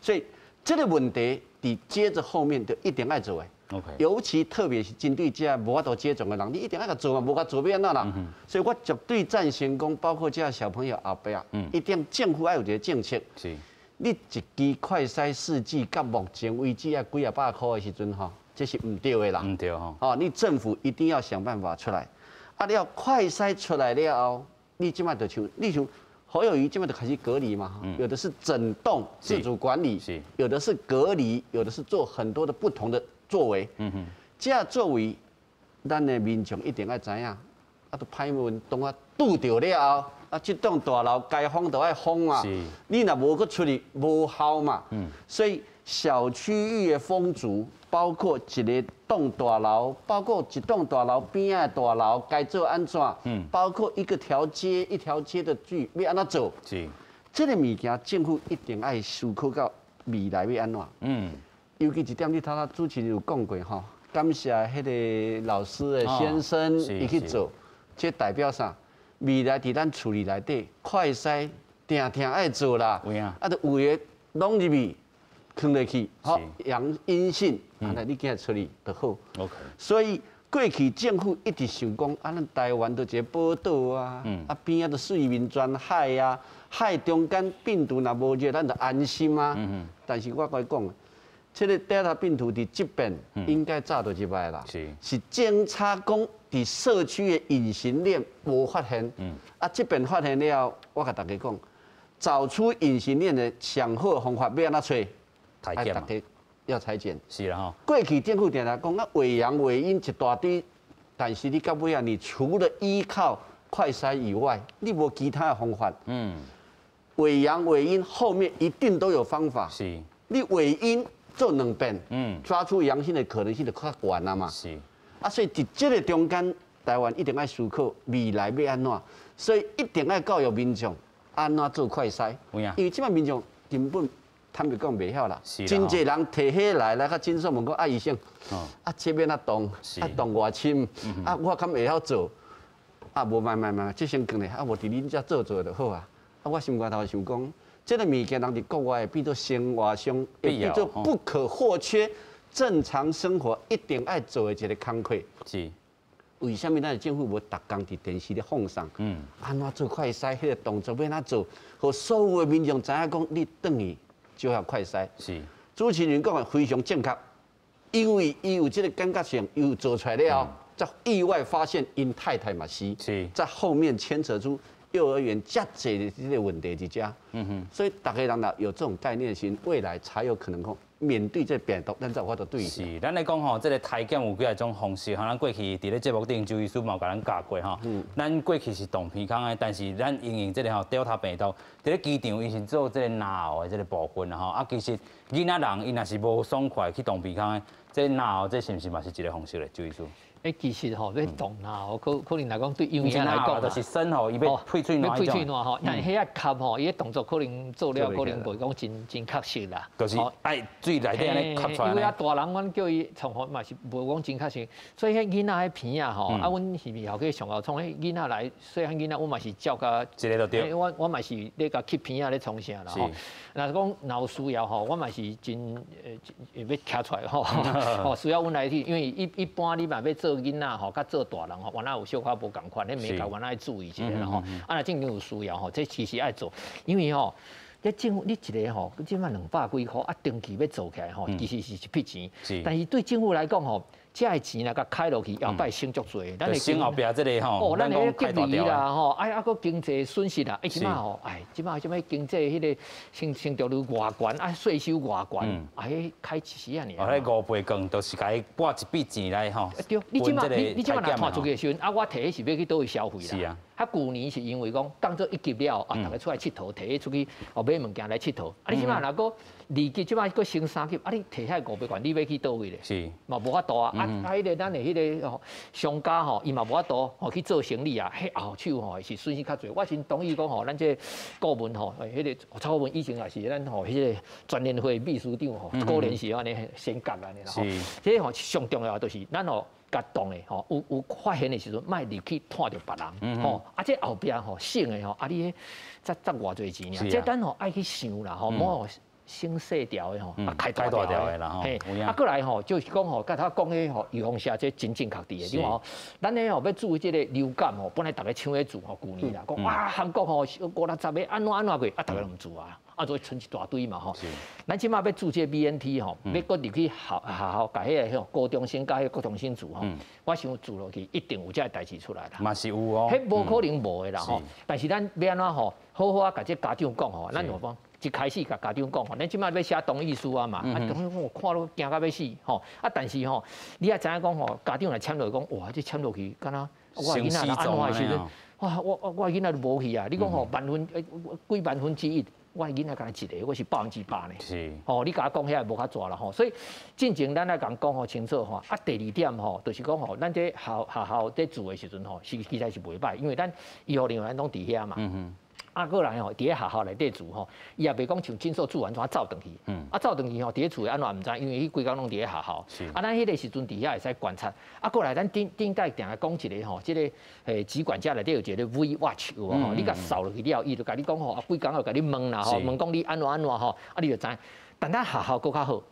所以这个问题，伫接着后面就一定要做的。尤其特别是针对这无法度接种的人，你一定要甲做嘛，无甲做要安怎啦？所以我绝对赞成讲，包括这小朋友后辈啊，一定政府要有一个政策。是。你一支快筛试剂，到目前为止啊几啊百块的时阵吼，这是唔对的啦。唔对吼。哦，你政府一定要想办法出来。啊，你要快筛出来了后，你即摆就像，你像侯友宜即摆就开始隔离嘛，有的是整栋自主管理，有的是隔离，有的是做很多的不同的作为。这作为，咱的民众一定要知影，啊，都歹运动啊拄着了后。啊，这栋大楼该封都要封啊！你若无搁出去，无效嘛。所以小区域的封阻，包括一个栋大楼，包括一栋大楼边的大楼该做安怎？包括一条街的距要安怎做？这个物件政府一定爱思考到未来要安怎？尤其一点，你头头主持人有讲过吼，感谢迄个老师的先生伊去做，这代表啥？未来伫咱厝里内底快筛定爱做啦，啊，都有诶拢入去放落去，好阴性，啊，你今日处理就好。所以过去政府一直想讲，啊，咱台湾都一个宝岛啊，啊边啊都水面全海啊，海中间病毒若无热，咱就安心啊。但是我甲你讲，这个 Delta 病毒伫这边应该早就入来啦，是检查讲。伫社区的隐形链无发现，啊，这边发现了，我甲大家讲，找出隐形链的上好的方法要安怎找？大家要裁剪。是啦吼。过去政府定定讲，啊，伪阳伪阴一大堆，但是你到尾啊，你除了依靠快筛以外，你无其他的方法。伪阳伪阴后面一定都有方法。是。你伪阴做两遍，抓出阳性的可能性就较悬啦嘛。是。啊，所以伫这个中间，台湾一定要思考未来要安怎，所以一定要教育民众安怎做快筛。因为即摆民众根本坦白讲袂晓啦，真侪人摕起来甲诊所问讲，啊医生，啊这边啊动，啊动偌深，啊我敢会晓做，啊无慢，即先讲咧，啊无伫恁遮做就好啊。啊我心肝头想讲，这个物件人伫国外变做生活上，变做不可或缺。正常生活一定爱做的一个工课，是为什么咱的政府无逐工伫电视咧放送？安怎做快筛？迄个动作要安怎做？互所有的民众知影讲，你等于就要快筛。是主持人讲的非常正确，因为伊有这个感觉性，又做出来了，再意外发现因太太嘛是，在后面牵扯出幼儿园遮济的这个问题之家。所以大家人若有这种概念性，未来才有可能讲。面对这病毒，咱才有法度对应。是，咱来讲吼，这个体检有几啊种方式，吼，咱过去伫咧节目顶，周医师嘛有甲咱教过吼。咱过去是动鼻孔的，但是咱因应这个吼 Delta 病毒，伫咧机场伊是做这个脑后的这个部分吼。啊，其实囡仔人伊若是无爽快去动鼻孔的，这脑后这是毋是嘛是一个方式咧？周医师。其实吼，要动脑，可能来讲对幼儿园来讲，就是身吼，伊要配喙暖，配喙暖吼。但迄个吸吼，伊个动作可能做了，可能袂讲真确实啦。就是爱水内底安尼吸出来。因为啊，大人阮叫伊从嘛是无讲真确实，所以迄囡仔迄片啊吼，啊，阮是后去上后创迄囡仔来，细汉囡仔阮嘛是照甲一个就对。我嘛是咧甲吸片啊咧创啥啦吼。若是讲若有需要吼，我嘛是真要徛出来吼，吼需要阮来去，因为一般你嘛要做囡仔吼，甲做大人吼，原来有小可无共款，你每个原来注意一下啦吼。啊，若正经有需要吼，这其实爱做，因为吼，你政府你一个吼，即满200几箍啊，长期要做起来吼，其实是一笔钱。但是对政府来讲吼，这个钱若甲开落去，后摆省足多。咱省后壁这个吼，咱讲隔离啦吼，啊个经济损失啦，即满吼，即满经济迄个成长率偌悬，啊税收偌悬，迄开起啊尔。迄5倍更都是甲伊拨一笔钱来吼。对，你即满若看出去的时阵，啊我摕迄是要去倒去消费啦。是啊。啊，旧年是因为讲当做一级了，啊，大家出来佚佗，摕出去买物件来佚佗。啊，你即摆若个2级，即摆个升3级，啊，你摕遐500元，你要去倒位咧？是，嘛无法度啊。迄个咱的迄个商家吼，伊嘛无法度去做生意啊。迄后手吼是损失较侪。我先同意讲吼，咱这顾问吼，迄个蔡顾问以前也是咱吼迄个专联会秘书长吼，果然是安尼先夹安尼啦。是，这吼上重要就是咱吼。甲动的吼，有发现的时阵，莫入去拖着别人吼，啊，这后边吼省的吼，啊，你这偌侪钱啊，这咱吼爱去想啦吼，莫升细条的吼，开大条条的啦吼。嘿，过来吼，就是讲吼，甲他讲迄吼预防针这真正确定的，因为吼，咱咧吼要治这个流感吼，本来大家抢咧做吼，旧年啦，讲哇韩国吼5、60个安怎过，大家都唔做啊。所以存一大堆嘛吼，咱即马要做这 BNT 吼，要搁入去学校，甲迄个高中生甲迄高中生做吼，我想做落去一定有这代志出来啦。嘛是有哦，迄无可能无的啦吼。但是咱要安怎吼，好好啊，甲这家长讲吼，咱何方一开始甲家长讲吼，咱即马要写同意书啊嘛，同意书我看了惊到要死吼，但是吼，你也知影讲吼，家长来签落讲，哇，这签落去，敢若我囡仔安怎时阵，哇，我囡仔都无去啊！你讲吼，几万分之一。我囡仔干一个，我是100%呢。是。哦，你甲我讲遐无较抓啦吼，所以进前咱来讲吼清楚吼。啊，第二点吼，就是讲吼，咱这校在做的时阵吼，其实是袂歹，因为咱医护人员拢伫遐嘛。过来吼，伫咧学校内底住吼，伊也袂讲像诊所做完怎走转去。走转去吼，伫咧厝安怎毋知，因为伊规工拢伫咧学校。咱迄个时阵伫遐会使观察。过来咱顶代定来讲一个吼，即个疾管家内底有一个 V Watch 有无吼？你甲扫落去了，伊就甲你讲吼，规工要甲你问啦吼，问讲你安怎吼，你就知。但咱学校搁较好，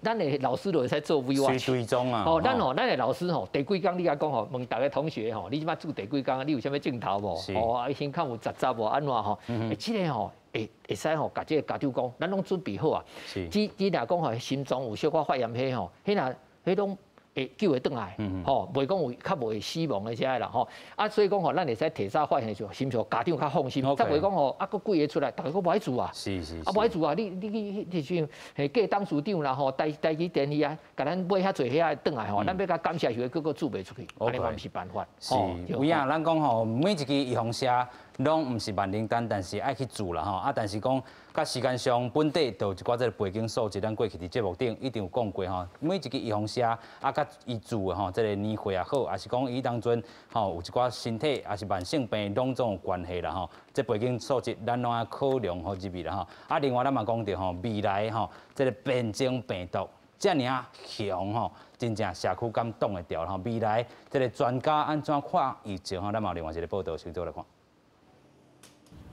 咱的老师就会使做 V Watch 追踪啊。哦，咱的老师吼，第几工你甲讲吼，问大家同学吼，你即摆做第几工，你有啥物镜头无？哦，胸口有杂无安怎吼？即个吼会使吼，甲即个家长讲，咱拢准备好啊。只若讲吼，心脏有小可发炎迄吼，迄拢。会救会转来，吼，袂讲有较无会死亡的遮个啦，吼，所以讲吼，咱会使提早发现的时候，心上家长较放心，则袂讲吼，佫几个出来，大家佫无爱做啊，无爱做啊，你像嫁当处长啦，吼，代志电视啊，甲咱买遐济遐转来吼，咱要甲感谢时佫做袂出去，安尼嘛毋是办法。是，有影咱讲吼，每一支预防车拢毋是万灵丹，但是爱去做啦吼，但是讲。甲时间上，本地就有一寡这个背景数字，咱过去伫节目顶一定有讲过吼。每一个预防车甲伊做的吼，这个年岁也好，也是讲伊当阵吼有一寡身体也是慢性病拢总有关系啦吼。这背景数字咱拢要考量好入去啦吼。另外咱嘛讲到吼，未来吼这个变种病毒遮尔强吼，真正社区敢挡会掉吼。未来这个专家安怎看疫情吼？咱嘛有另外一个报道，先做来看。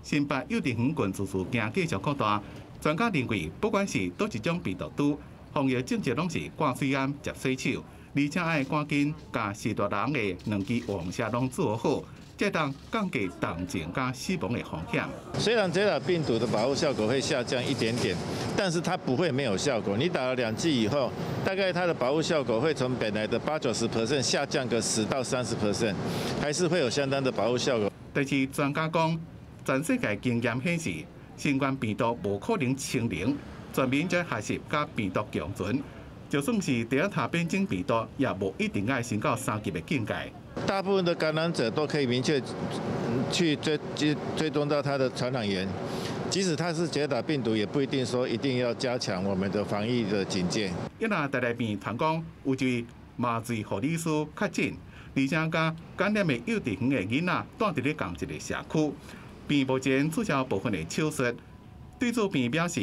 新北幼稚园群自事件继续扩大，专家认为，不管是倒一种病毒株，防疫政策拢是挂水安、接洗手，而且爱赶紧甲适大人的2支预防车拢做好，才当降低重症加死亡的风险。虽然这病毒的保护效果会下降一点点，但是它不会没有效果。你打了2剂以后，大概它的保护效果会从本来的80-90% 下降个10到30%，还是会有相当的保护效果。但是专家讲。全世界经验显示，新冠病毒无可能清零，全面才学习甲病毒共存。就算是第一塔变种病毒，也无一定要升到3级的境界。大部分的感染者都可以明确去追踪到它的传染源，即使它是捷达病毒，也不一定说一定要加强我们的防疫的警戒。因那台内边传讲，有一位麻醉护理师确诊，而且甲感染的幼稚园的囡仔住伫咧同一个社区。病目前取消部分的手术，对此病表示，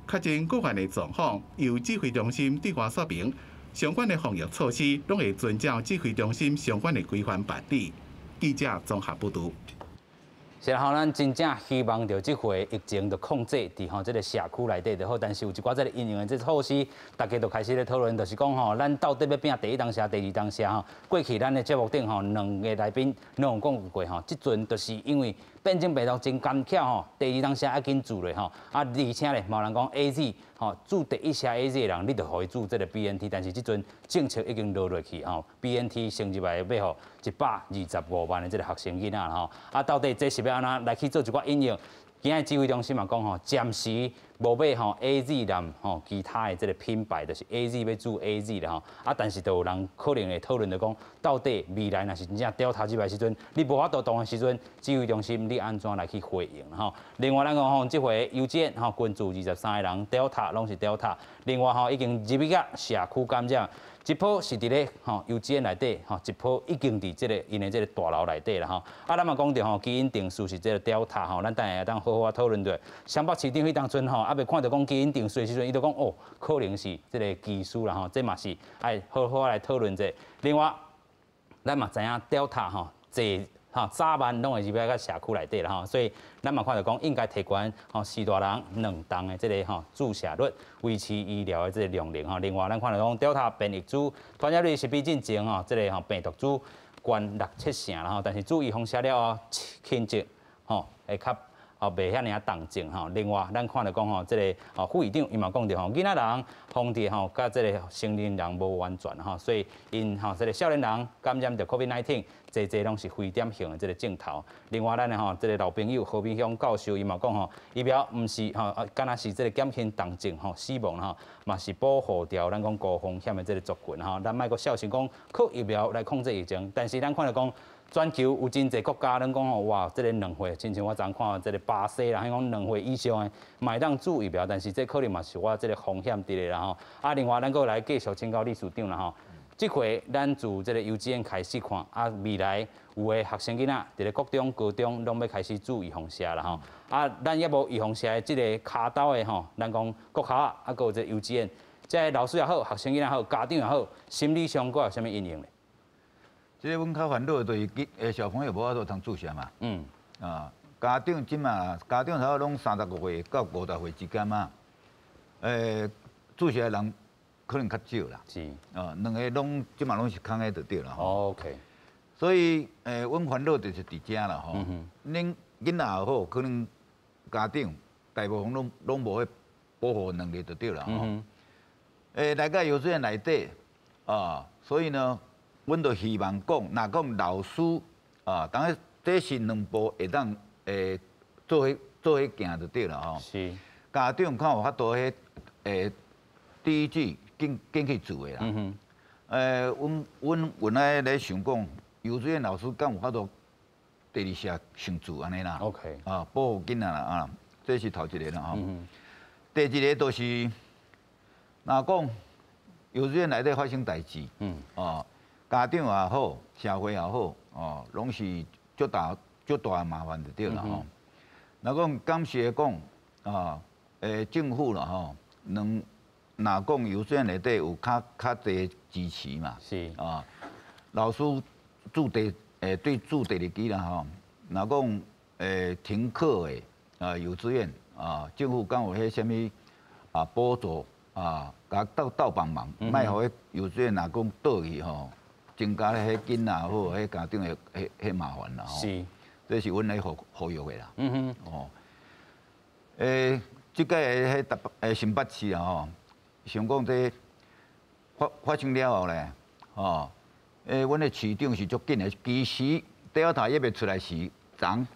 确诊个案的状况由指挥中心对我说明，相关的防疫措施拢会遵照指挥中心相关的规范办理。记者综合报道。是啦，咱真正希望着这回疫情就控制伫吼这个社区内底就好，但是有一寡这个应用的这措施，大家就开始咧讨论，就是讲吼，咱到底要拼第一当下、第二当下吼。过去咱的节目顶吼，2个来宾拢有讲过吼，即阵就是因为变种病毒真干巧吼，第二当下要紧做咧吼，而且咧，某人讲 AZ 吼，注第一下 AZ 的人，你就可以注这个 BNT， 但是即阵政策已经落去吼 ，BNT 升入来要吼125万的这个学生囡仔吼，到底这是要安怎来去做一寡应用？今日指挥中心嘛讲吼，暂时无买吼 AZ 蓝吼，其他的这个品牌就是 AZ 要注 AZ 啦吼，但是都有人可能会讨论着讲，到底未来若是真正Delta入来时阵，你无法度动的时阵，指挥中心你安怎来去回应吼？另外咱讲吼，这回邮件吼，群组23个人 Delta 拢是 Delta， 另外吼已经入去甲社区感染。一波是伫咧吼幼稚园内底吼，一波已经伫即个因的即个大楼内底啦吼。咱嘛讲着吼，基因定序是即个 Delta 吼，咱等下当好好讨论着。湘北市长迄当阵吼，未看到讲基因定序的时阵，伊就讲哦，可能是即个技术啦吼，这嘛是爱好好来讨论者。另外，咱嘛知影 Delta 吼，早晚拢会入到社区内底啦，所以咱嘛看到讲应该提悬4大人2档的这个注射率，维持医疗的这个量能另外，咱看到讲Delta变异株传染率是比进前这个病毒株高6-7成啦，但是注意风险了轻症会较袂遐尔重症另外，咱看到讲这个副院长伊嘛讲到囡仔人防治甲这个成年人无完全所以因这个少年人感染到 COVID-19。这拢是非典型的这个症头。另外，咱的这个老朋友何炳雄教授伊嘛讲疫苗毋是敢若是这个减轻重症死亡嘛是保护掉咱讲高风险的这个族群咱莫阁小心讲靠疫苗来控制疫情，但是咱看到讲全球有真侪国家，咱讲哇，这个2岁，亲像我昨看这个巴西啦，迄讲2岁以上的嘛会当注疫苗，但是这可能嘛是我这个风险伫咧啦另外，咱阁来继续请教理事长啦这回咱自这个幼稚园开始看，未来有的学生囡仔伫咧国中、高中拢要开始注意防射啦咱也无预防射的这个卡刀的咱讲国校阁有这幼稚园，这老师也好，学生囡仔好，家长也好，心理上阁有啥物阴影咧？即个阮较烦恼的就是小朋友无法度通注射嘛。家长即嘛，家长差不多拢30个月到50岁之间嘛。注射的人。可能较少啦，是2个拢即嘛拢是空的就对啦。OK， 所以阮烦恼就是伫遮啦恁囡仔也好，可能家长大部分拢无迄保护能力就对啦来个幼稚园内底所以呢，阮就希望讲，若讲老师当然这是2步会当做迄行就对啦是。家长看有法度迄第一句。紧去做的啦。阮原来咧想讲，幼稚园老师敢有法度第2下先做安尼啦。OK。保护囡仔啦这是头一个啦第2个就是，若讲幼稚园内底发生代志，家长也好，社会也好，拢是足大的麻烦就对啦若讲感谢讲政府啦若讲幼稚园内底有较侪支持嘛，是老师对住第2期啦若讲停课的幼稚园政府敢有迄什物补助甲斗帮忙，莫互迄幼稚园若讲倒去增加迄囡仔好，迄家长的迄麻烦啦是，这是阮咧呼吁的啦。即个迄新北市想讲这发生了后咧，阮的市长是足紧的。其实Delta也未出来时，阮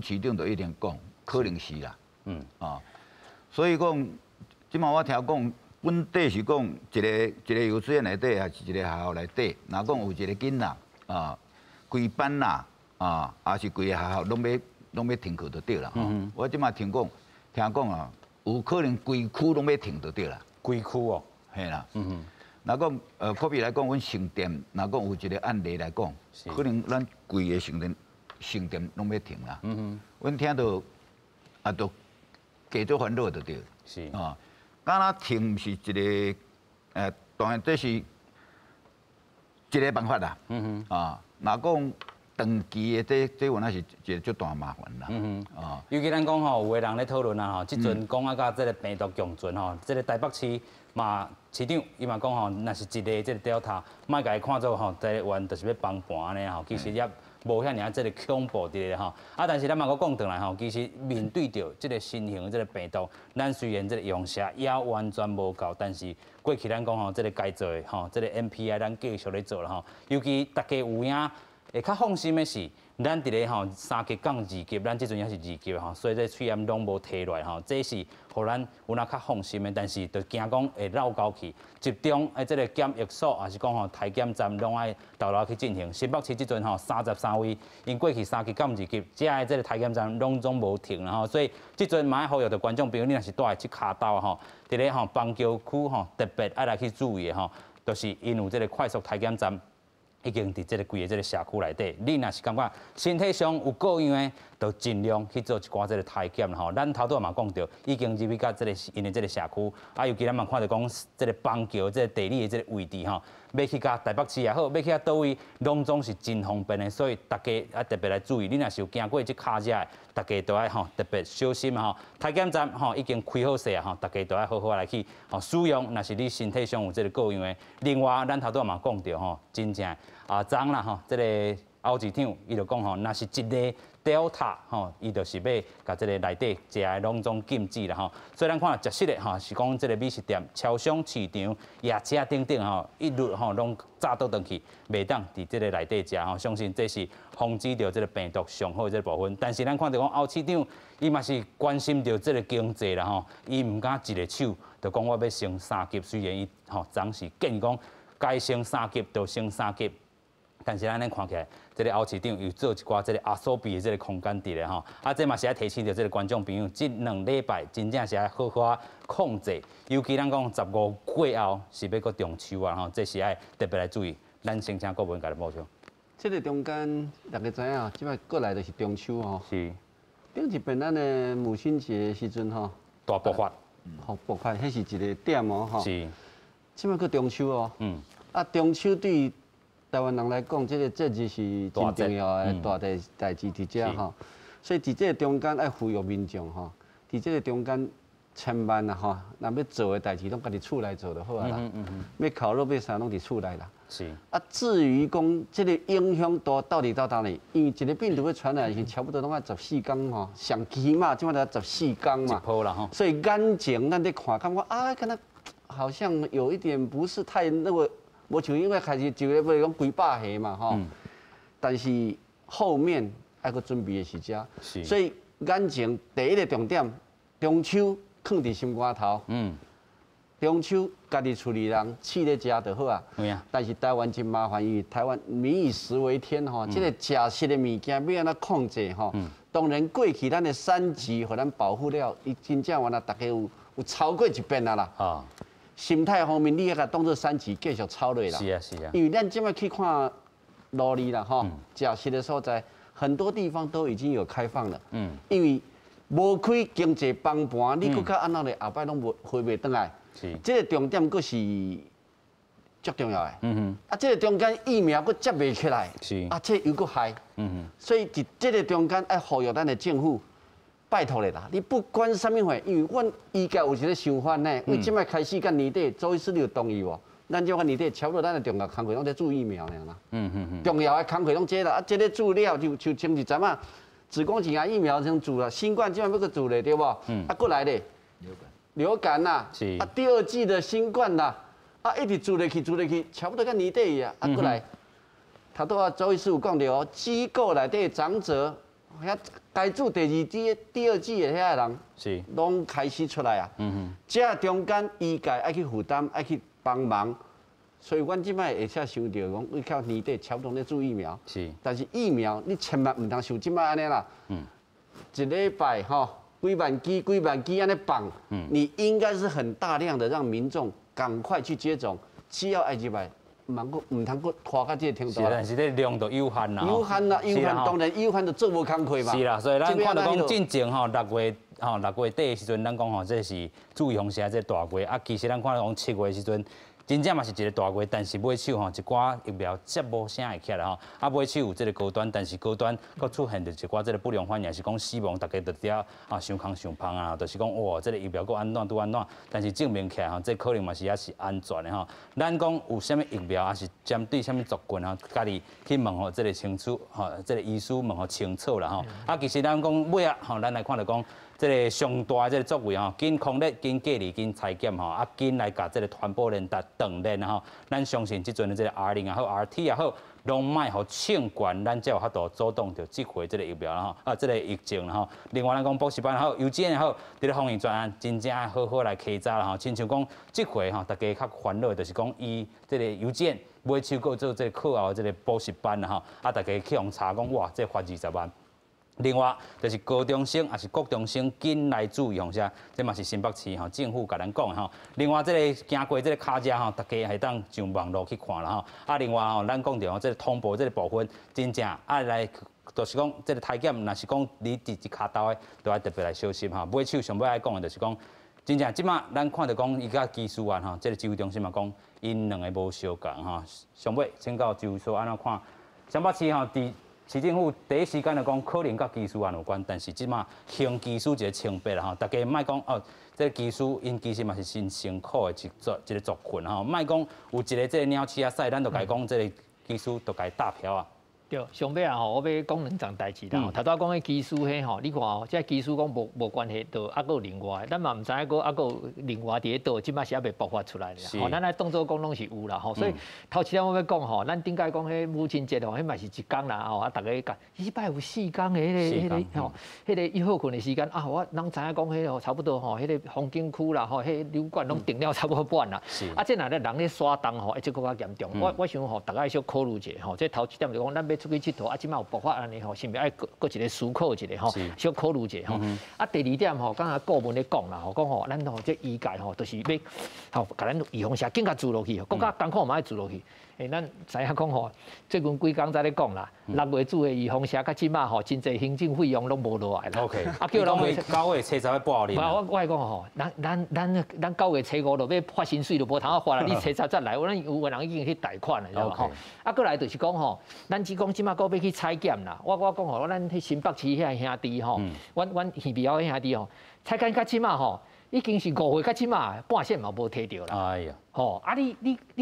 市长就一定讲，可能是啦。所以讲，即马我听讲，本地是讲一个幼稚园内底，还是一个学校内底，若讲有一个囡仔规班啦还是规个学校拢要停课就对啦。我即马听讲有可能规区拢要停就对啦。规区嘿啦。若讲可比来讲，阮成店若讲有一个案例来讲，可能咱规个成店拢要停啦。阮听到都加做烦恼就对。是敢若停毋是一个当然这是一个办法啦。若讲长期的这原来是一个足大麻烦啦。尤其咱讲有个人咧讨论即阵讲甲这个病毒共存这个台北市嘛市长伊嘛讲若是一个这个 Delta， 莫甲伊看做台湾就是要帮盘安尼其实也无遐尔这个恐怖伫咧但是咱嘛阁讲转来其实面对着这个新型的这个病毒，咱虽然这个用药也完全无够，但是过去咱讲这个该做的这个 MPI 咱继续咧做啦尤其大家有影会较放心的是，咱伫咧3级降2级，咱即阵也是2级所以这肺炎拢无摕落来这是互咱有哪较放心的。但是就惊讲会绕高去，集中这个检疫所，还是讲体检站拢爱豆去进行。新北市即阵33位，因过去3级降2级，遮这个体检站拢总无停啦所以即阵嘛爱呼吁着观众朋友，你若是住在即骹斗伫咧邦桥区特别爱来去注意的就是因有这个快速体检站。已经伫这个规个这个社区内底，你若是感觉身体上有各样的就尽量去做一寡这个体检吼。咱头拄嘛讲到，已经入去到这个因的这个社区，尤其咱嘛看到讲这个邦桥这个地理的这个位置吼，要去到台北市也好，要去到倒位，拢总是真方便的，所以大家特别来注意，你若是有经过这卡遮的，大家都要特别小心吼。体检站已经开好势啊大家都要好好来去使用。若是你身体上有这个各样的，另外咱头拄嘛讲到真正昨啦这个侯市长伊就讲若是一个Delta 伊就是要甲这个内底食的拢总禁止啦所以咱看食食的是讲这个美食店、超商、市场、夜车等等一律拢炸倒转去，袂当伫这个内底食相信这是防止到这个病毒上好的这个部分。但是咱看到讲侯市长伊嘛是关心到这个经济啦伊唔敢一个手就讲我要升3级，虽然伊总是建议讲该升3级就升3级。但是咱看起来，这个侯市长有做一寡这个阿索比的这个空间伫咧这嘛是要提醒到这个观众朋友，这2礼拜真正是要好好控制，尤其咱讲15过后是要搁中秋啊这是要特别来注意。咱先请郭文甲你补充。这个中间大家知影，即摆过来就是中秋是。顶一遍咱的母亲节时阵大爆发。爆发，迄是一个点是。即摆搁中秋中秋对台湾人来讲，这个节日是真重要的大代志伫遮所以伫这个中间要呼吁民众伫这个中间千万若要做的代志，拢家己厝内做就好啊啦。要烤肉要啥拢伫厝内啦。是。至于讲这个影响到底到哪里？因为一个病毒要传染是差不多拢要14天上起码即马就要14天嘛。一波啦所以眼前咱咧看，感觉敢若好像有一点不是太那个。无像因为开始就要讲几百下嘛但是后面还个准备的时间，所以眼前第一个重点，中秋放伫心肝头，中秋家己厝里人饲咧食就好啊。但是台湾真麻烦，因为台湾民以食为天这个食食的物件要安怎控制当然过去咱的3级互咱保护了，伊真正原来大家有超过一遍啦心态方面，你也甲当做3级继续操落啦。是啊。因为咱即摆去看路里啦食食的所在，很多地方都已经有开放了。因为无开经济崩盘，你搁较安怎咧？后摆拢回袂转来。是。这个重点佫是足重要的。这个中间疫苗佫接袂起来。是。这又佫害。所以伫这个中间要呼吁咱的政府。拜托咧啦，你不管啥物货，因为阮医界有一个想法呢，为即摆开始到年底，周医师你有同意无？咱即个年底差不多，咱的重要工作拢在注疫苗尔啦。重要的工作拢这啦，这个注了就前一阵啊，子宫颈癌疫苗先注了，新冠即摆要个注咧，对无？过来咧，流感啦，第2季的新冠啦，一直注落去，差不多到年底啊，过来，头拄周医师有讲到机构内底长者。遐该做第2季的遐人，是拢开始出来啊。这中间医界爱去负担，爱去帮忙，所以阮即摆会使想到讲，为靠年底差不多咧做疫苗。是，但是疫苗你千万唔通像即摆安尼啦。一礼拜几万支安尼放，你应该是很大量的让民众赶快去接种，只要爱入来。唔通搁拖到这个程度啦。是，但是这量就有限啦。有限，当然有限就做无工课嘛。是啦，所以咱看到讲进前6月底的时阵，咱讲这是注意红霞这大月其实咱看到讲7月的时阵。真正嘛是一个大月，但是买手一寡疫苗接无啥会起来买手有这个高端，但是高端佫出现着一寡这个不良反应，是讲死亡，大家就伫遐伤空伤胖就是讲哇，这个疫苗佫安怎拄安怎，但是证明起来这可能嘛是也是安全的咱讲有啥物疫苗，还是针对啥物族群家己去问这个清楚这个医师问清楚啦其实咱讲尾咱来看到讲。这个上大的这个作为紧抗疫、紧隔离、紧采检紧来甲这个传播链断链咱相信即阵的这个 R0也好、RT 也好，拢卖互庆管，咱才有法度阻挡着这回这个疫苗这个疫情另外咱讲补习班也好、幼稚园也好，这个防疫专案真正好好来开早啦亲像讲这回大家较烦恼，就是讲伊这个幼稚园买手购做这个课后这个补习班大家去互查讲哇，这罚20万。另外，就是高中生还是国中生，紧来注意啥，这嘛是新北市政府甲咱讲另外，这个行过这个卡车大家会当上网络去看啦另外咱讲到这个通报这个部分，真正来就是讲，这个台检若是讲你伫一骹刀的，都要特别来小心哈。尾手上尾爱讲的就是讲，真正即马咱看到讲伊甲技术员哈，这个指挥中心嘛讲，因两个无相共哈。上尾请教指挥所安怎看？上北市吼，伫市政府第一时间就讲可能甲技术员有关，但是即马行技术一个清白啦吼，大家莫讲哦，这个技术因其实嘛是真辛苦的一个族群吼，莫讲有一个这个鸟鼠啊赛，咱就该讲这个技术就该大票啊。对，上尾啊吼，我要讲两桩代志啦。头拄讲的技术迄吼，你看哦，这技术讲无关系，就还有另外，咱嘛唔知影个还有另外伫咧倒，即摆是还未爆发出来啦。吼，咱来当作讲拢是有啦吼，所以头前我要讲吼，咱顶解讲迄母亲节吼，迄嘛是一天啦吼，啊大家讲，迄摆有4天的迄个吼，迄个一号困的时间啊，我人知影讲迄个差不多吼，迄个风景区啦吼，迄旅馆拢订了差不多半啦。啊，这若咧人咧耍动吼，这更加严重。我想吼，大家小考虑一下吼，这头一点就讲咱要出去佚佗，啊，即摆有爆发安尼吼，是毋是爱搁一个思考一下吼，小考虑一下吼。啊，第二点吼，刚才顾问咧讲啦吼，讲吼，咱吼这医界吼，就是要吼，甲咱预防车更加做落去，更加艰苦嘛爱做落去。咱知影讲吼，最近几工才咧讲啦，6月做的预防车，甲即马吼，真侪行政费用拢无落来啦。OK， 啊叫人9月初10要报哩。我来讲吼，咱9月初5就要发薪水就无通啊发啦，你初10再来，咱有个人已经去贷款了，知道吼。啊，过来就是讲吼，咱只讲即马搁要去采检啦。我讲吼，咱迄新北市遐兄弟吼，阮耳鼻喉兄弟吼，采检甲即马吼，已经是5月甲即马半线嘛无摕到啦。哎呀！吼，啊你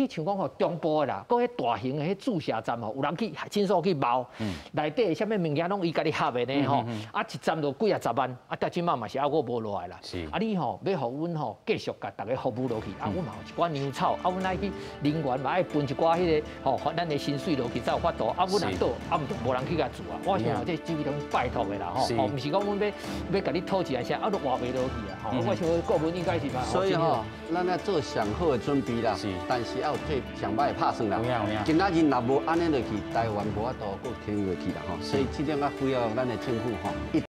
像讲吼中部的啦，搁迄大型的迄注射站吼，有人去亲手去包，内底啥物物件拢伊家己合的呢吼，啊一站就几10万，啊到即马嘛是还佫无落来啦。啊你吼要互阮吼继续甲大家服务落去，啊阮嘛有一寡牛草，啊阮爱去人员嘛爱分一寡迄个吼咱的薪水落去才有法度，啊阮若倒，啊毋就无人去甲做啊。我想这指挥中拜托的啦吼，毋是讲阮要甲你讨钱啥，啊都活袂落去啊。吼，我想顾问应该是嘛。所以吼，咱要做上好的准备啦，但是要有做上歹的拍算啦。今仔日若无安尼落去，台湾无法度搁挺落去啦吼。所以这点啊，需要咱的政府吼。